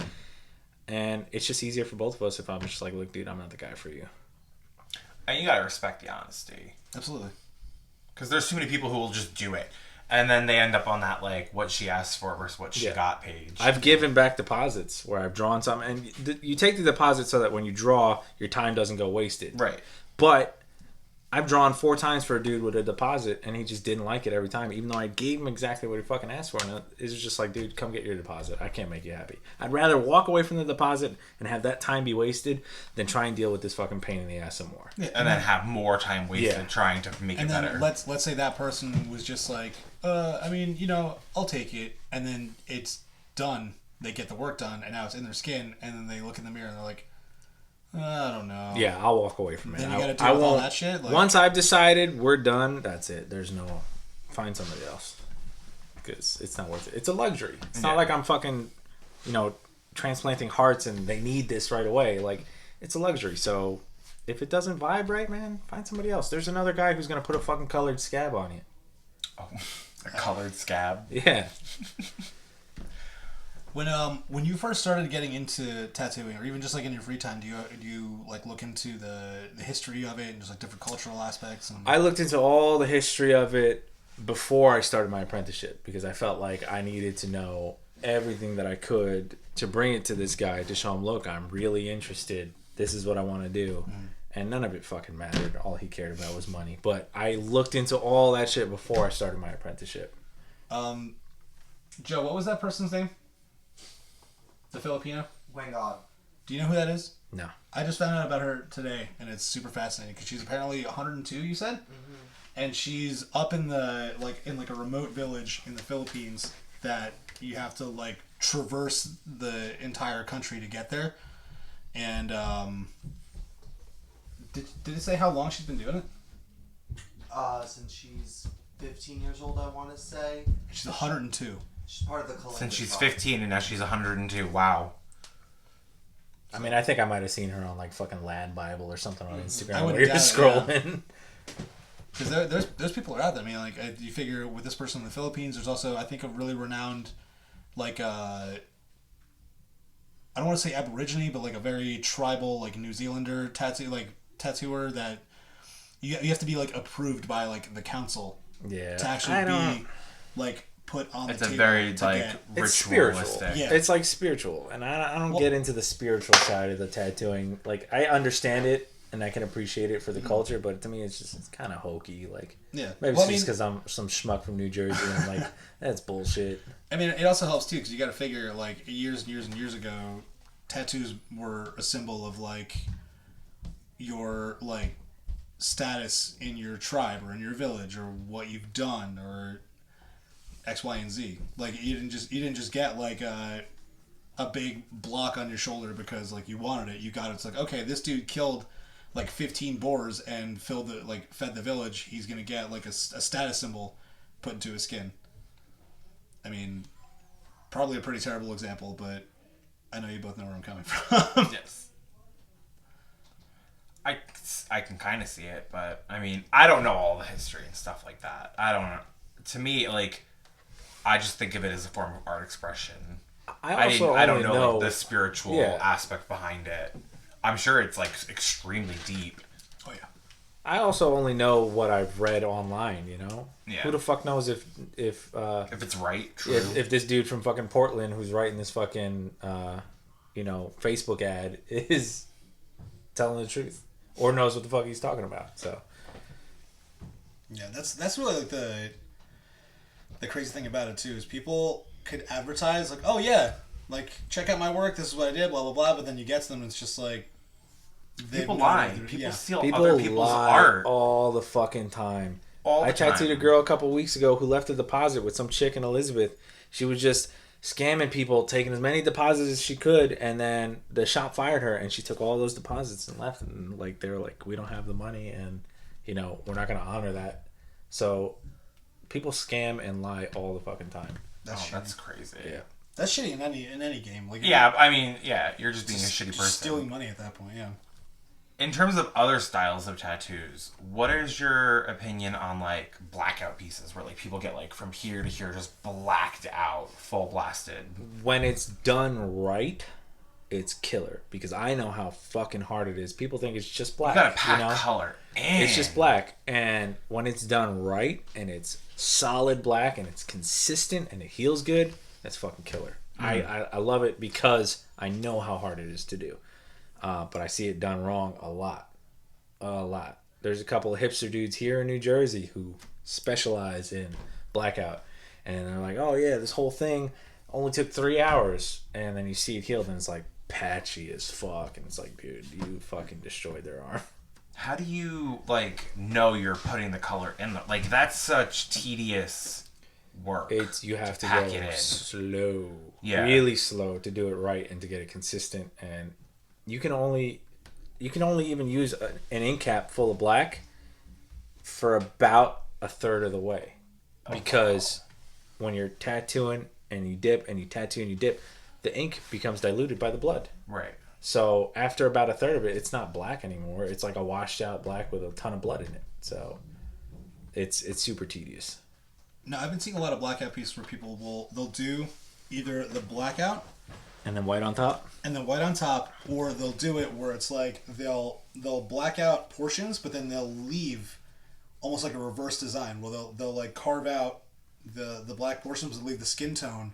And it's just easier for both of us if I'm just like, look, dude, I'm not the guy for you. And you gotta respect the honesty. Absolutely. Because there's too many people who will just do it. And then they end up on that, like, what she asked for versus what she got page. I've given back deposits where I've drawn something. And you take the deposit so that when you draw, your time doesn't go wasted. Right. But I've drawn 4 times for a dude with a deposit, and he just didn't like it every time, even though I gave him exactly what he fucking asked for. And it was just like, dude, come get your deposit. I can't make you happy. I'd rather walk away from the deposit and have that time be wasted than try and deal with this fucking pain in the ass some more. Yeah, and then have more time wasted trying to make it better. And then let's say that person was just like, I'll take it, and then it's done. They get the work done, and now it's in their skin, and then they look in the mirror and they're like, I don't know. Yeah, I'll walk away from it. Then you gotta deal with all that shit? Like, once I've decided we're done, that's it. There's no... Find somebody else. Because it's not worth it. It's a luxury. It's not like I'm fucking, transplanting hearts and they need this right away. Like, it's a luxury. So, if it doesn't vibe right, man, find somebody else. There's another guy who's going to put a fucking colored scab on you. Oh, a colored scab? Yeah. When you first started getting into tattooing, or even just like in your free time, do you like look into the history of it and just like different cultural aspects? And... I looked into all the history of it before I started my apprenticeship because I felt like I needed to know everything that I could to bring it to this guy to show him, look, I'm really interested. This is what I want to do. And none of it fucking mattered. All he cared about was money. But I looked into all that shit before I started my apprenticeship. Joe, what was that person's name? The Filipino? Wangog. Do you know who that is? No. I just found out about her today, and it's super fascinating because she's apparently 102. You said, and she's up in the in a remote village in the Philippines that you have to like traverse the entire country to get there. And did it say how long she's been doing it? Since she's 15 years old, I want to say. She's 102. She's part of the Kalinga Since she's tribe. 15 and now she's 102. Wow. I mean, I think I might have seen her on like fucking Lad Bible or something on Instagram. I Where wouldn't you're doubt it, scrolling. Because there's people out there. I mean, like you figure with this person in the Philippines, there's also I think a really renowned, like I don't want to say Aborigine, but like a very tribal like New Zealander tattooer that you have to be like approved by like the council Yeah. to actually be like put on It's the a table very to like get. It's spiritual. ritualistic. Yeah. It's like spiritual, and I don't get into the spiritual side of the tattooing. Like I understand it and I can appreciate it for the culture, but to me, it's kind of hokey. Like Yeah. maybe Well, I it's just mean- because I'm some schmuck from New Jersey and I'm like that's bullshit. I mean, it also helps too because you got to figure like years and years and years ago, tattoos were a symbol of like your like status in your tribe or in your village or what you've done or X, Y, and Z. Like you didn't just get like a big block on your shoulder because like you wanted it. You got it. It's like okay, this dude killed like 15 boars and fed the village. He's gonna get like a status symbol put into his skin. I mean, probably a pretty terrible example, but I know you both know where I'm coming from. Yes. I can kind of see it, but I mean, I don't know all the history and stuff like that. I don't know. To me, like, I just think of it as a form of art expression. I don't know like, the spiritual aspect behind it. I'm sure it's like extremely deep. Oh yeah. I also only know what I've read online. You know, Yeah. who the fuck knows if it's right, true. if this dude from fucking Portland who's writing this fucking Facebook ad is telling the truth or knows what the fuck he's talking about. So Yeah, that's really like the crazy thing about it too is people could advertise like, oh yeah, like check out my work, this is what I did, blah blah blah, but then you get to them and it's just like People lie. People steal people other people's lie art. all the fucking time. All the I tattooed time. a girl a couple weeks ago who left a deposit with some chick in Elizabeth. She was just scamming people, taking as many deposits as she could, and then the shop fired her, and she took all those deposits and left. And like they were like, "We don't have the money, and we're not going to honor that." So people scam and lie all the fucking time. That's crazy. Yeah. That's shitty in any game. Like Yeah, I mean, yeah, you're just being a shitty person. stealing money at that point. Yeah. In terms of other styles of tattoos, what is your opinion on like blackout pieces where like people get like from here to here just blacked out, full blasted? When it's done right, it's killer because I know how fucking hard it is. People think it's just black. You gotta pack you know? color. It's just black, and when it's done right and it's solid black and it's consistent and it heals good, that's fucking killer. I love it because I know how hard it is to do. But I see it done wrong a lot. There's a couple of hipster dudes here in New Jersey who specialize in blackout, and they're like, "Oh yeah, this whole thing only took 3 hours," and then you see it healed, and it's like patchy as fuck, and it's like, dude, you fucking destroyed their arm. How do you like know you're putting the color in the like that's such tedious work. You have to pack go it in. slow, Yeah. really slow to do it right and to get it consistent. And you can only even use an ink cap full of black for about a third of the way, because when you're tattooing and you dip and you tattoo and you dip, the ink becomes diluted by the blood. Right. So after about a third of it, it's not black anymore. It's like a washed out black with a ton of blood in it. So it's super tedious. No, I've been seeing a lot of blackout pieces where they'll do either the blackout And then white on top. and then white on top, or they'll do it where it's like they'll black out portions, but then they'll leave almost like a reverse design where they'll like carve out the black portions and leave the skin tone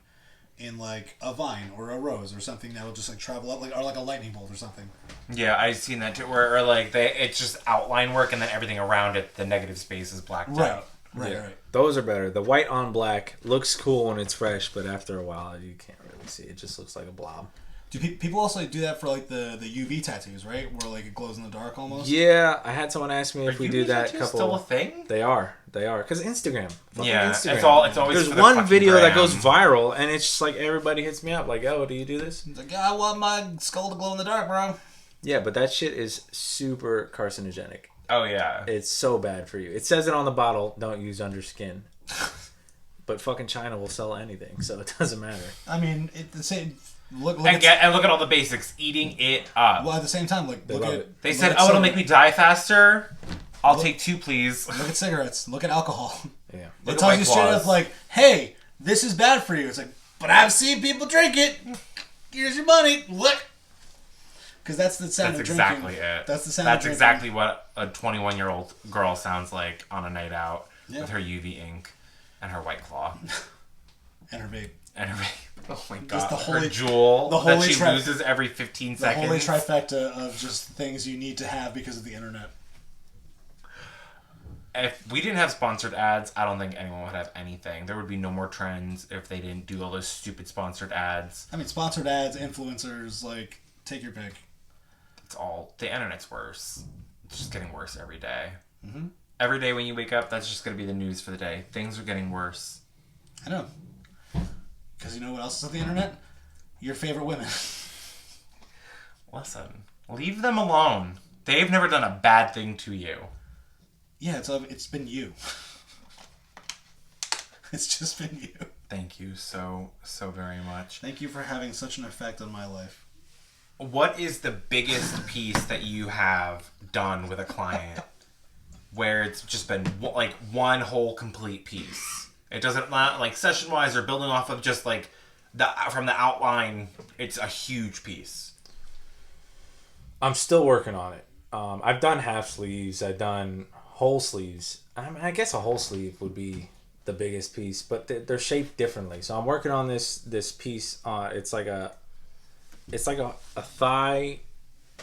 in like a vine or a rose or something that will just like travel up, like or like a lightning bolt or something. Yeah, I've seen that too. Where or like it's just outline work, and then everything around it, the negative space is blacked out. Right. Those are better. The white on black looks cool when it's fresh, but after a while, you can't really see. It just looks like a blob. Do people also do that for like the UV tattoos, right? Where like it glows in the dark almost. Yeah, I had someone ask me if we do that. Still a thing? They are. Because Instagram. Yeah, Instagram. it's always. There's for the one fucking video that gram. goes viral, and it's just like everybody hits me up, like, "Oh, do you do this?" It's like, yeah, I want my skull to glow in the dark, bro. Yeah, but that shit is super carcinogenic. Oh yeah, It's so bad for you. It says it on the bottle, don't use under skin. But fucking China will sell anything, so it doesn't matter. I mean, the same. Look and look at all the basics. Eating it up. Well, at the same time, like They look love at. it. They look said, at "Oh, it'll make cigarettes. me die faster." I'll take 2, please. Look at cigarettes. Look at alcohol. Yeah. Look It at tells White you straight Claws. up like, "Hey, this is bad for you." It's like, but I've seen people drink it. Here's your money. Look. Because that's the sound That's of exactly drinking. it. That's the sound. That's of drinking. exactly what a 21-year-old girl sounds like on a night out Yeah. with her UV ink and her White Claw And her vape. and her. Oh my god! Just the her holy- jewel the that holy she loses every 15 The seconds. holy trifecta of just things you need to have because of the internet. If we didn't have sponsored ads, I don't think anyone would have anything. There would be no more trends if they didn't do all those stupid sponsored ads. I mean, sponsored ads, influencers, like, take your pick. It's all the internet's worse. It's just getting worse every day. Mm-hmm. Every day when you wake up, that's just going to be the news for the day. Things are getting worse. I know. Because you know what else is on the internet? Your favorite women. Listen, leave them alone. They've never done a bad thing to you. Yeah, it's been you. It's just been you. Thank you so very much. Thank you for having such an effect on my life. What is the biggest piece that you have done with a client where it's just been like one whole complete piece? It doesn't not like session wise or building off of just like from the outline. It's a huge piece. I'm still working on it. I've done half sleeves. I've done whole sleeves. I mean, I guess a whole sleeve would be the biggest piece, but they're shaped differently. So I'm working on this piece. It's like a thigh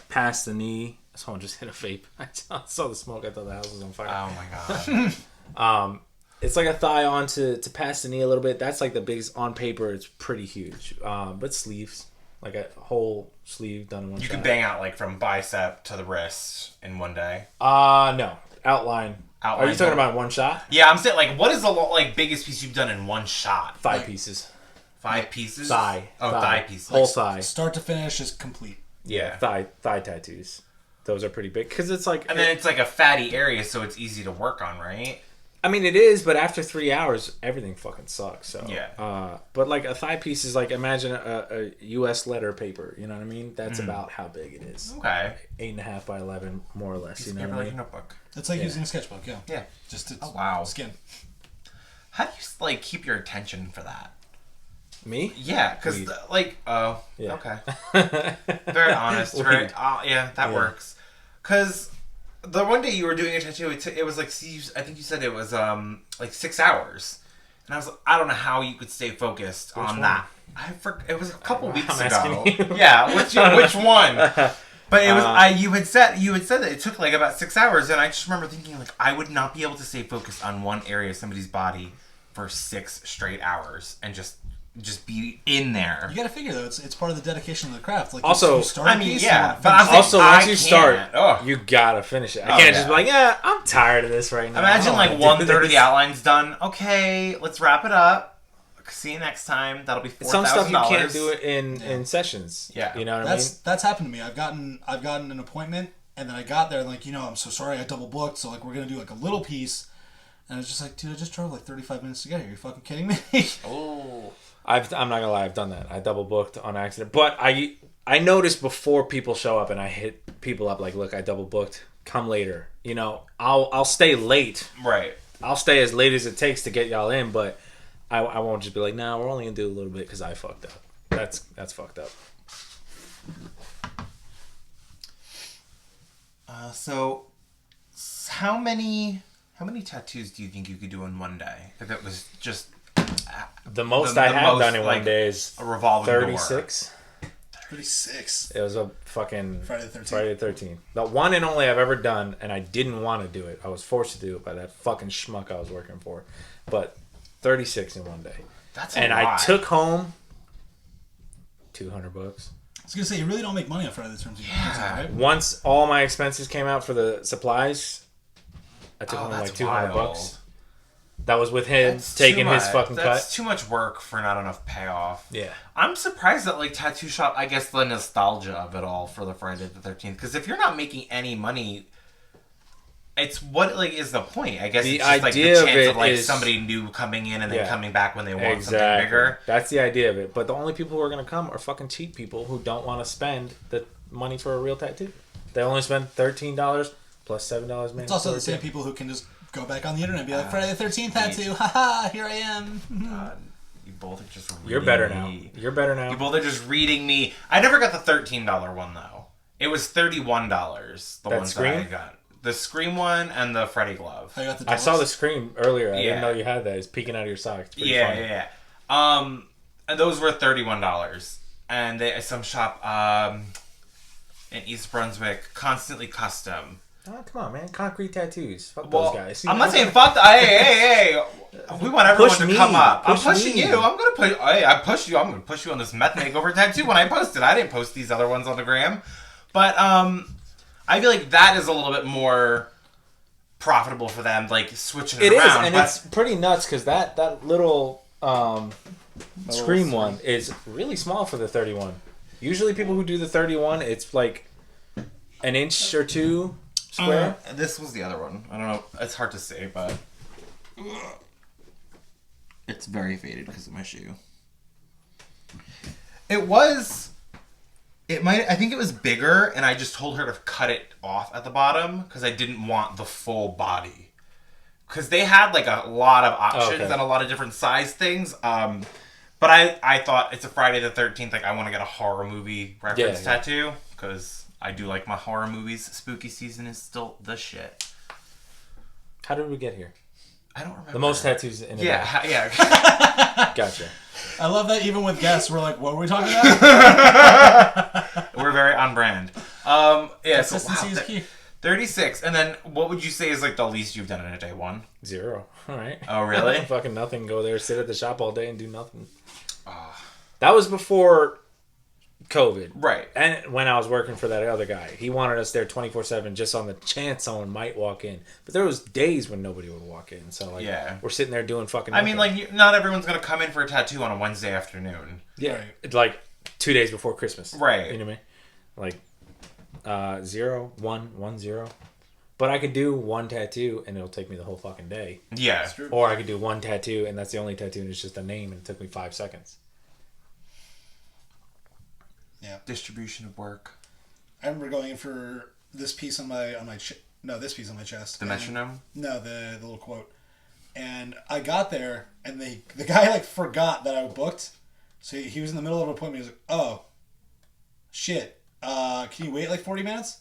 past the knee. Someone just hit a vape. I saw the smoke. I thought the house was on fire. Oh my god. It's like a thigh on to past the knee a little bit. That's like the biggest on paper. It's pretty huge. But sleeves, like a whole sleeve done in one You shot. can bang out like from bicep to the wrist in one day. No. Outline. Are you talking Outline. about one shot? Yeah, I'm saying like what is the biggest piece you've done in one shot? Thigh Like- pieces. 5 pieces? Thigh. Oh, thigh pieces. Whole thigh. Start to finish is complete. Yeah. Thigh tattoos. Those are pretty big because it's like. And then it's like a fatty area, so it's easy to work on, right? I mean, it is, but after 3 hours, everything fucking sucks. So Yeah. But like a thigh piece is like imagine a U.S. letter paper. You know what I mean? That's about how big it is. Okay. 8.5 by 11, more or less. Piece You of know paper what I like a mean? notebook. It's like Yeah. using a sketchbook, yeah. Yeah. Just to wow. skin. How do you like keep your attention for that? Me? Yeah, because Weed. oh, Yeah. okay. Very honest. Very, Weed. yeah, that Yeah. works. Because the one day you were doing a tattoo, it was like, I think you said it was like 6 hours. And I was like, I don't know how you could stay focused on one? that. It was a couple weeks I'm ago. asking you. Yeah, which one? But it was you had said that it took like about 6 hours, and I just remember thinking like I would not be able to stay focused on one area of somebody's body for 6 straight hours and just be in there. You gotta figure though, it's part of the dedication of the craft. Like Also, you start a I mean, piece, yeah, you wanna but I'm finish saying- Also, once I you start, can't. Ugh. you gotta finish it. I Oh, can't just yeah. be like, yeah, I'm tired of this right now. Imagine I like don't wanna 1/3 do of the this. outline's done. Okay, let's wrap it up. See you next time. That'll be $4,000. Some stuff you can't do it in sessions. Yeah. You know what I mean? that's happened to me. I've gotten an appointment and then I got there and like, I'm so sorry I double booked, so like we're gonna do like a little piece. And I was just like, dude, I just drove like 35 minutes to get here. Are you fucking kidding me? Oh. I'm not gonna lie, I've done that. I double booked on accident, but I noticed before people show up, and I hit people up like, look, I double booked. Come later. I'll stay late. Right. I'll stay as late as it takes to get y'all in, but I won't just be like, nah, we're only gonna do a little bit because I fucked up. That's fucked up. So how many tattoos do you think you could do in one day if it was just The most the I have most, done in like, one day is a revolving door. 36. 36. It was a fucking Friday the 13th. Friday the 13th. The one and only I've ever done, and I didn't want to do it. I was forced to do it by that fucking schmuck I was working for. But 36 in one day. That's a And lot. I took home $200. I was gonna say you really don't make money on Friday the 13th, Yeah. right? Once all my expenses came out for the supplies, I took home that's like $200. wild. That was with him That's taking too his much. fucking That's cut. too much work for not enough payoff. Yeah. I'm surprised that like tattoo shop. I guess the nostalgia of it all for the Friday the 13th. Because if you're not making any money, it's what like is the point? I guess The it's just like the idea of chance it of like is- somebody new coming in and then Yeah. coming back when they want something Exactly. bigger. That's the idea of it. But the only people who are going to come are fucking cheap people who don't want to spend the money for a real tattoo. They only spend $13 plus $7 It's also the same people who can just go back on the internet and be like, Friday the 13th tattoo, haha, here I am. God, you both are just. You're reading better me. now. You're better now. You both are just reading me. I never got the $13 one though. It was $31. The That ones that I Scream? got. The Scream one and the Freddy glove. I got the I saw the doors. Scream earlier. I Yeah. didn't know you had that. It's peeking out of your sock. It's pretty Yeah, funny. yeah, yeah. And those were $31, and they some shop in East Brunswick, Constantly Custom. Oh, come on, man. Concrete tattoos. Fuck Well, those guys. I'm not saying fuck. Hey. We want everyone Push to me. come up. I'm Push pushing me. you. I'm gonna push. Hey, I pushed you. I'm gonna push you on this meth makeover tattoo when I post it. I didn't post these other ones on the gram, but I feel like that is a little bit more profitable for them, like switching it It is, around. and but it's pretty nuts because that little Scream one is really small for the 31. Usually people who do the 31, it's like an inch or two square. This was the other one. I don't know. It's hard to say, but it's very faded because of my shoe. It was. It might. I think it was bigger, and I just told her to cut it off at the bottom because I didn't want the full body. Because they had like a lot of options Okay. and a lot of different size things. But I thought it's a Friday the 13th. Like I want to get a horror movie reference Yeah. tattoo because I do like my horror movies. Spooky season is still the shit. How did we get here? I don't remember The most tattoos in a day. Yeah. Gotcha. I love that even with guests, we're like, what were we talking about? We're very on brand. Yeah. So Consistency is key. 36, and then what would you say is like the least you've done in a day? One? 0. All right. Oh, really? Fucking nothing. Go there, sit at the shop all day and do nothing. That was before COVID. Right. And when I was working for that other guy, he wanted us there 24/7 just on the chance someone might walk in. But there was days when nobody would walk in. So like, Yeah. we're sitting there doing fucking I nothing. mean, like, not everyone's gonna come in for a tattoo on a Wednesday afternoon. yeah, Right. it's like 2 days before Christmas. Right. You know what I mean? Like 0, 1, 1, 0. But I could do one tattoo and it'll take me the whole fucking day. Yeah. Or I could do one tattoo and that's the only tattoo and it's just a name and it took me 5 seconds. Yeah. Distribution of work. I remember going in for this piece on my this piece on my chest. The metronome. No, the little quote. And I got there, and the guy like forgot that I booked. So he was in the middle of an appointment. He was like, "Oh, shit. Can you wait like 40 minutes?"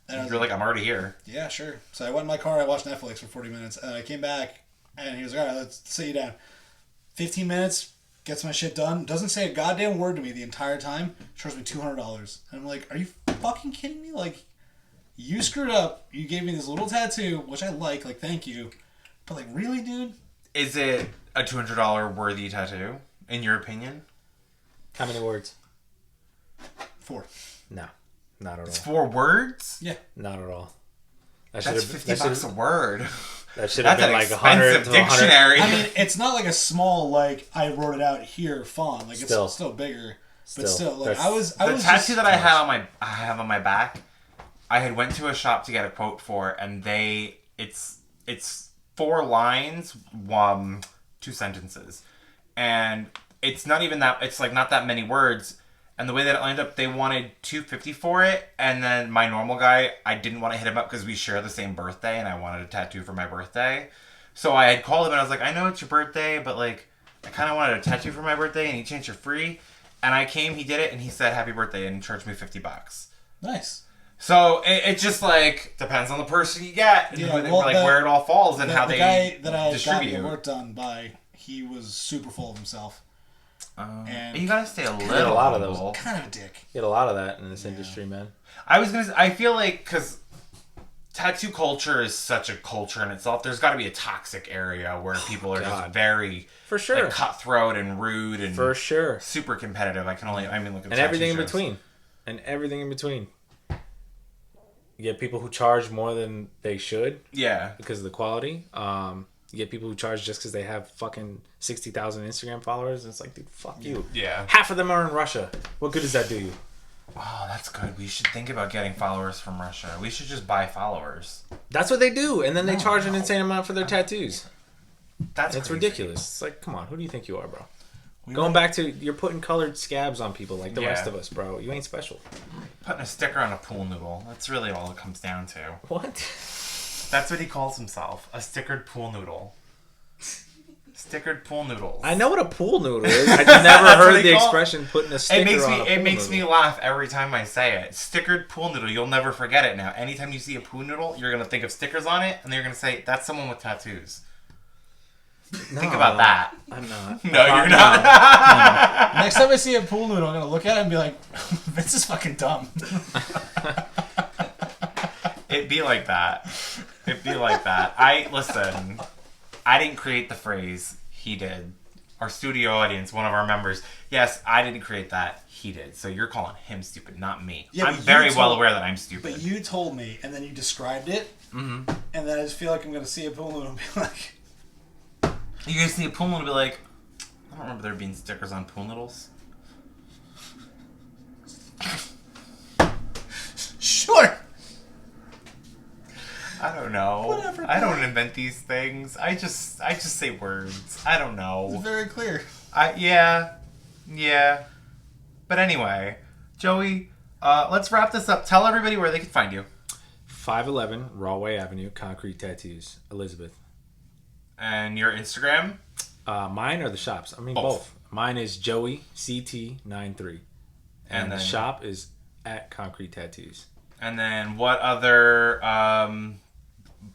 And I was You're like, I'm already here. "Yeah, sure." So I went in my car. I watched Netflix for 40 minutes, and I came back, and he was like, "All right, let's sit you down." 15 minutes, gets my shit done. Doesn't say a goddamn word to me the entire time. Charged me $200, and I'm like, "Are you fucking kidding me? Like, you screwed up. You gave me this little tattoo, which I like. Like, thank you." But like, really, dude? Is it a $200 worthy tattoo, in your opinion? How many words? 4. No. Not at all. It's 4 words? Yeah. Not at all. That That's should've- $50 that a should've- word. That should have That's been an like 100 expensive to 100. dictionary. I mean, it's not like a small like I wrote it out here font. Like Still. it's still bigger, but Still. still, like That's- I was The just, tattoo that I have on my back, I had went to a shop to get a quote for, and it's 4 lines, 2 sentences, and it's not even that. It's like not that many words. And the way that it lined up, they wanted $250 for it, and then my normal guy, I didn't want to hit him up because we share the same birthday, and I wanted a tattoo for my birthday. So I had called him, and I was like, I know it's your birthday, but like, I kind of wanted a tattoo for my birthday, and he changed it free. And I came, he did it, and he said happy birthday, and charged me $50. nice. So it just like depends on the person you get, and Yeah, like well, where it all falls and The how the they guy that I got distribute. the work done by, he was super full of himself. And you gotta stay a little. a lot of those. humble. kind of a dick. Get a lot of that in this industry, man. I feel like because tattoo culture is such a culture in itself. There's got to be a toxic area where people are just very For sure. like, cutthroat and rude and For sure. super competitive. Look at And tattoo everything in shows. between. And everything in between. You get people who charge more than they should Yeah. because of the quality. You get people who charge just because they have fucking 60,000 Instagram followers. And it's like, dude, fuck you. Yeah. Half of them are in Russia. What good does that do you? Oh, that's good. We should think about getting followers from Russia. We should just buy followers. That's what they do. And then they charge an insane amount for their tattoos. That's It's crazy. ridiculous. It's like, come on, who do you think you are, bro? Going back to, you're putting colored scabs on people like the rest of us, bro. You ain't special. Putting a sticker on a pool noodle. That's really all it comes down to. What? That's what he calls himself. A stickered pool noodle. Stickered pool noodles. I know what a pool noodle is. I've never That's what heard they the call expression putting a sticker on a pool It makes noodle. me laugh every time I say it. Stickered pool noodle. You'll never forget it now. Anytime you see a pool noodle, you're going to think of stickers on it, and you're going to say, that's someone with tattoos. Think about that. I'm not. No, you're not. Next time I see a pool noodle, I'm gonna look at it and be like, "Vince is fucking dumb." It'd be like that. Listen, I didn't create the phrase. He did. Our studio audience, one of our members. Yes, I didn't create that. He did. So you're calling him stupid, not me. Yeah, I'm but very you well told- aware that I'm stupid. But you told me, and then you described it, and then I just feel like I'm gonna see a pool noodle and be like, You guys see a pool noodle and be like, I don't remember there being stickers on pool noodles. "Sure." I don't know. Whatever, I don't man. invent these things. I just say words. I don't It's know. very clear. Yeah. But anyway, Joey, let's wrap this up. Tell everybody where they can find you. 511 Rawway Avenue, Concrete Tattoos, Elizabeth. And your Instagram? Mine or the shops? I mean, both. Mine is Joey CT93. And the then- shop is at Concrete Tattoos. And then what other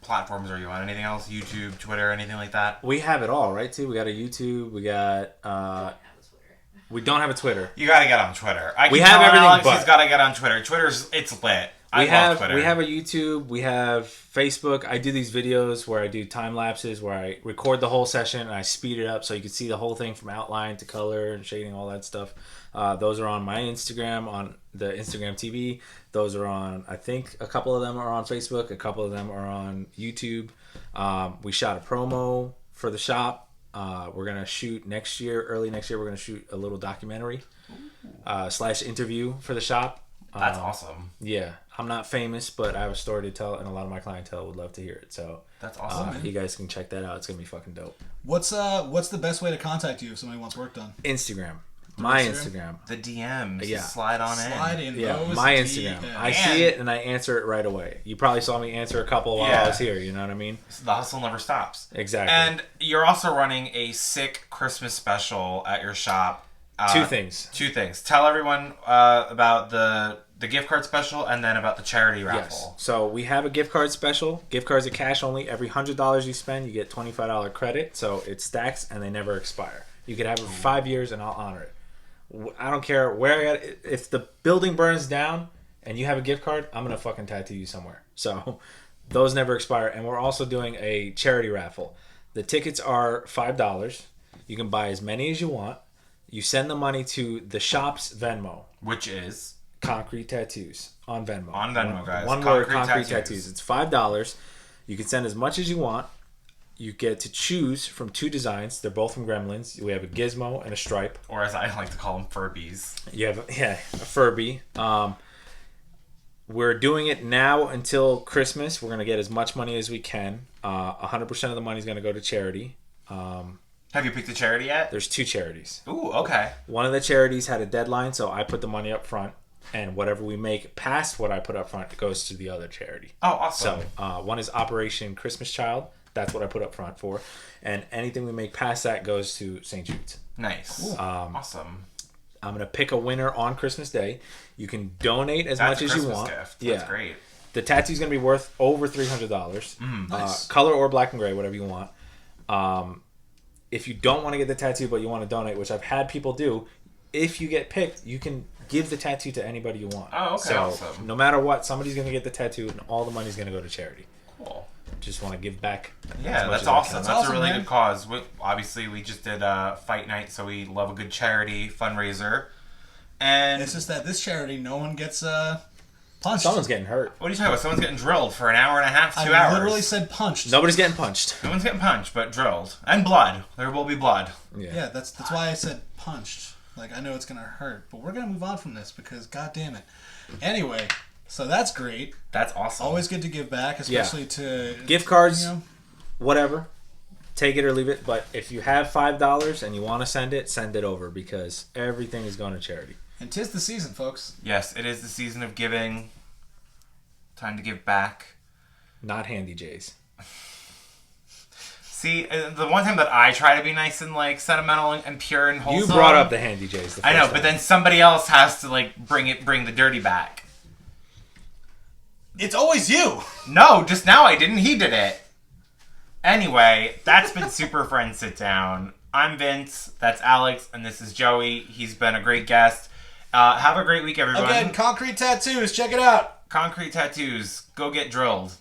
platforms are you on? Anything else? YouTube, Twitter, anything like that? We have it all, right, too? We got a YouTube. We got... we don't have a Twitter. You gotta get on Twitter. We have everything Alex, but- he's gotta get on Twitter. It's lit. I love Twitter. We have a YouTube. We have Facebook. I do these videos where I do time lapses where I record the whole session and I speed it up so you can see the whole thing from outline to color and shading, all that stuff. Those are on my Instagram, on the Instagram TV. Those are on, I think a couple of them are on Facebook. A couple of them are on YouTube. We shot a promo for the shop. We're going to shoot early next year, we're going to shoot a little documentary / interview for the shop. That's awesome. Yeah, I'm not famous, but I have a story to tell, and a lot of my clientele would love to hear it. So That's awesome. you guys can check that out. It's gonna be fucking dope. What's the best way to contact you if somebody wants work done? Instagram, my Instagram? Instagram. The DMs. Yeah. Slide on Slide in. in. Yeah, those my DMs. Instagram. I see it and I answer it right away. You probably saw me answer a couple while I was here. You know what I mean? The hustle never stops. Exactly. And you're also running a sick Christmas special at your shop. Two things. Tell everyone about the gift card special and then about the charity Yes. raffle. So we have a gift card special. Gift cards are cash only. Every $100 you spend, you get $25 credit. So it stacks and they never expire. You could have it for 5 years and I'll honor it. I don't care where I got it. If the building burns down and you have a gift card, I'm going to fucking tattoo you somewhere. So those never expire. And we're also doing a charity raffle. The tickets are $5. You can buy as many as you want. You send the money to the shop's Venmo. Which is? Concrete Tattoos on Venmo. On Venmo, guys. One word, Concrete Concrete Tattoos. Tattoos. It's $5. You can send as much as you want. You get to choose from 2 designs. They're both from Gremlins. We have a gizmo and a stripe. Or as I like to call them, Furbies. You have a Furby. We're doing it now until Christmas. We're going to get as much money as we can. 100% of the money is going to go to charity. Have you picked a charity yet? There's 2 charities. Ooh, okay. One of the charities had a deadline, so I put the money up front. And whatever we make past what I put up front goes to the other charity. Oh, awesome. So one is Operation Christmas Child. That's what I put up front for. And anything we make past that goes to St. Jude's. Nice. Cool. Awesome. I'm going to pick a winner on Christmas Day. You can donate as That's much a as you Christmas want. gift. Yeah. That's great. The tattoo's going to be worth over $300. Nice. Color or black and gray, whatever you want. if you don't want to get the tattoo but you want to donate, which I've had people do, if you get picked, you can give the tattoo to anybody you want. Oh, okay, So awesome. no matter what, somebody's going to get the tattoo and all the money's going to go to charity. Cool. Just want to give back. Yeah, as much that's as I can. awesome. That's awesome, a really man. good cause. Obviously, we just did a fight night, so we love a good charity fundraiser. And It's just that this charity, no one gets punched. Someone's getting hurt. what are you talking about? Someone's getting drilled for an hour and a half, 2 I hours. literally said punched. Nobody's getting punched. No one's getting punched, but drilled. And blood. There will be blood. Yeah, that's why I said punched. Like, I know it's gonna hurt, but we're gonna move on from this because, god damn it. Anyway, so that's great. That's awesome. Always good to give back, especially to Gift cards, You know, whatever. Take it or leave it. But if you have $5 and you want to send it over because everything is going to charity. and 'tis the season, folks. Yes, it is the season of giving. Time to give back. Not Handy J's. See, the one time that I try to be nice and like sentimental and pure and wholesome. You brought up the Handy J's. I know, but then somebody else has to like bring the dirty back. It's always you. No, just now I didn't. He did it. Anyway, that's been Super Friends Sit Down. I'm Vince. That's Alex, and this is Joey. He's been a great guest. Have a great week, everyone. Again, concrete tattoos. Check it out. Concrete tattoos. Go get drilled.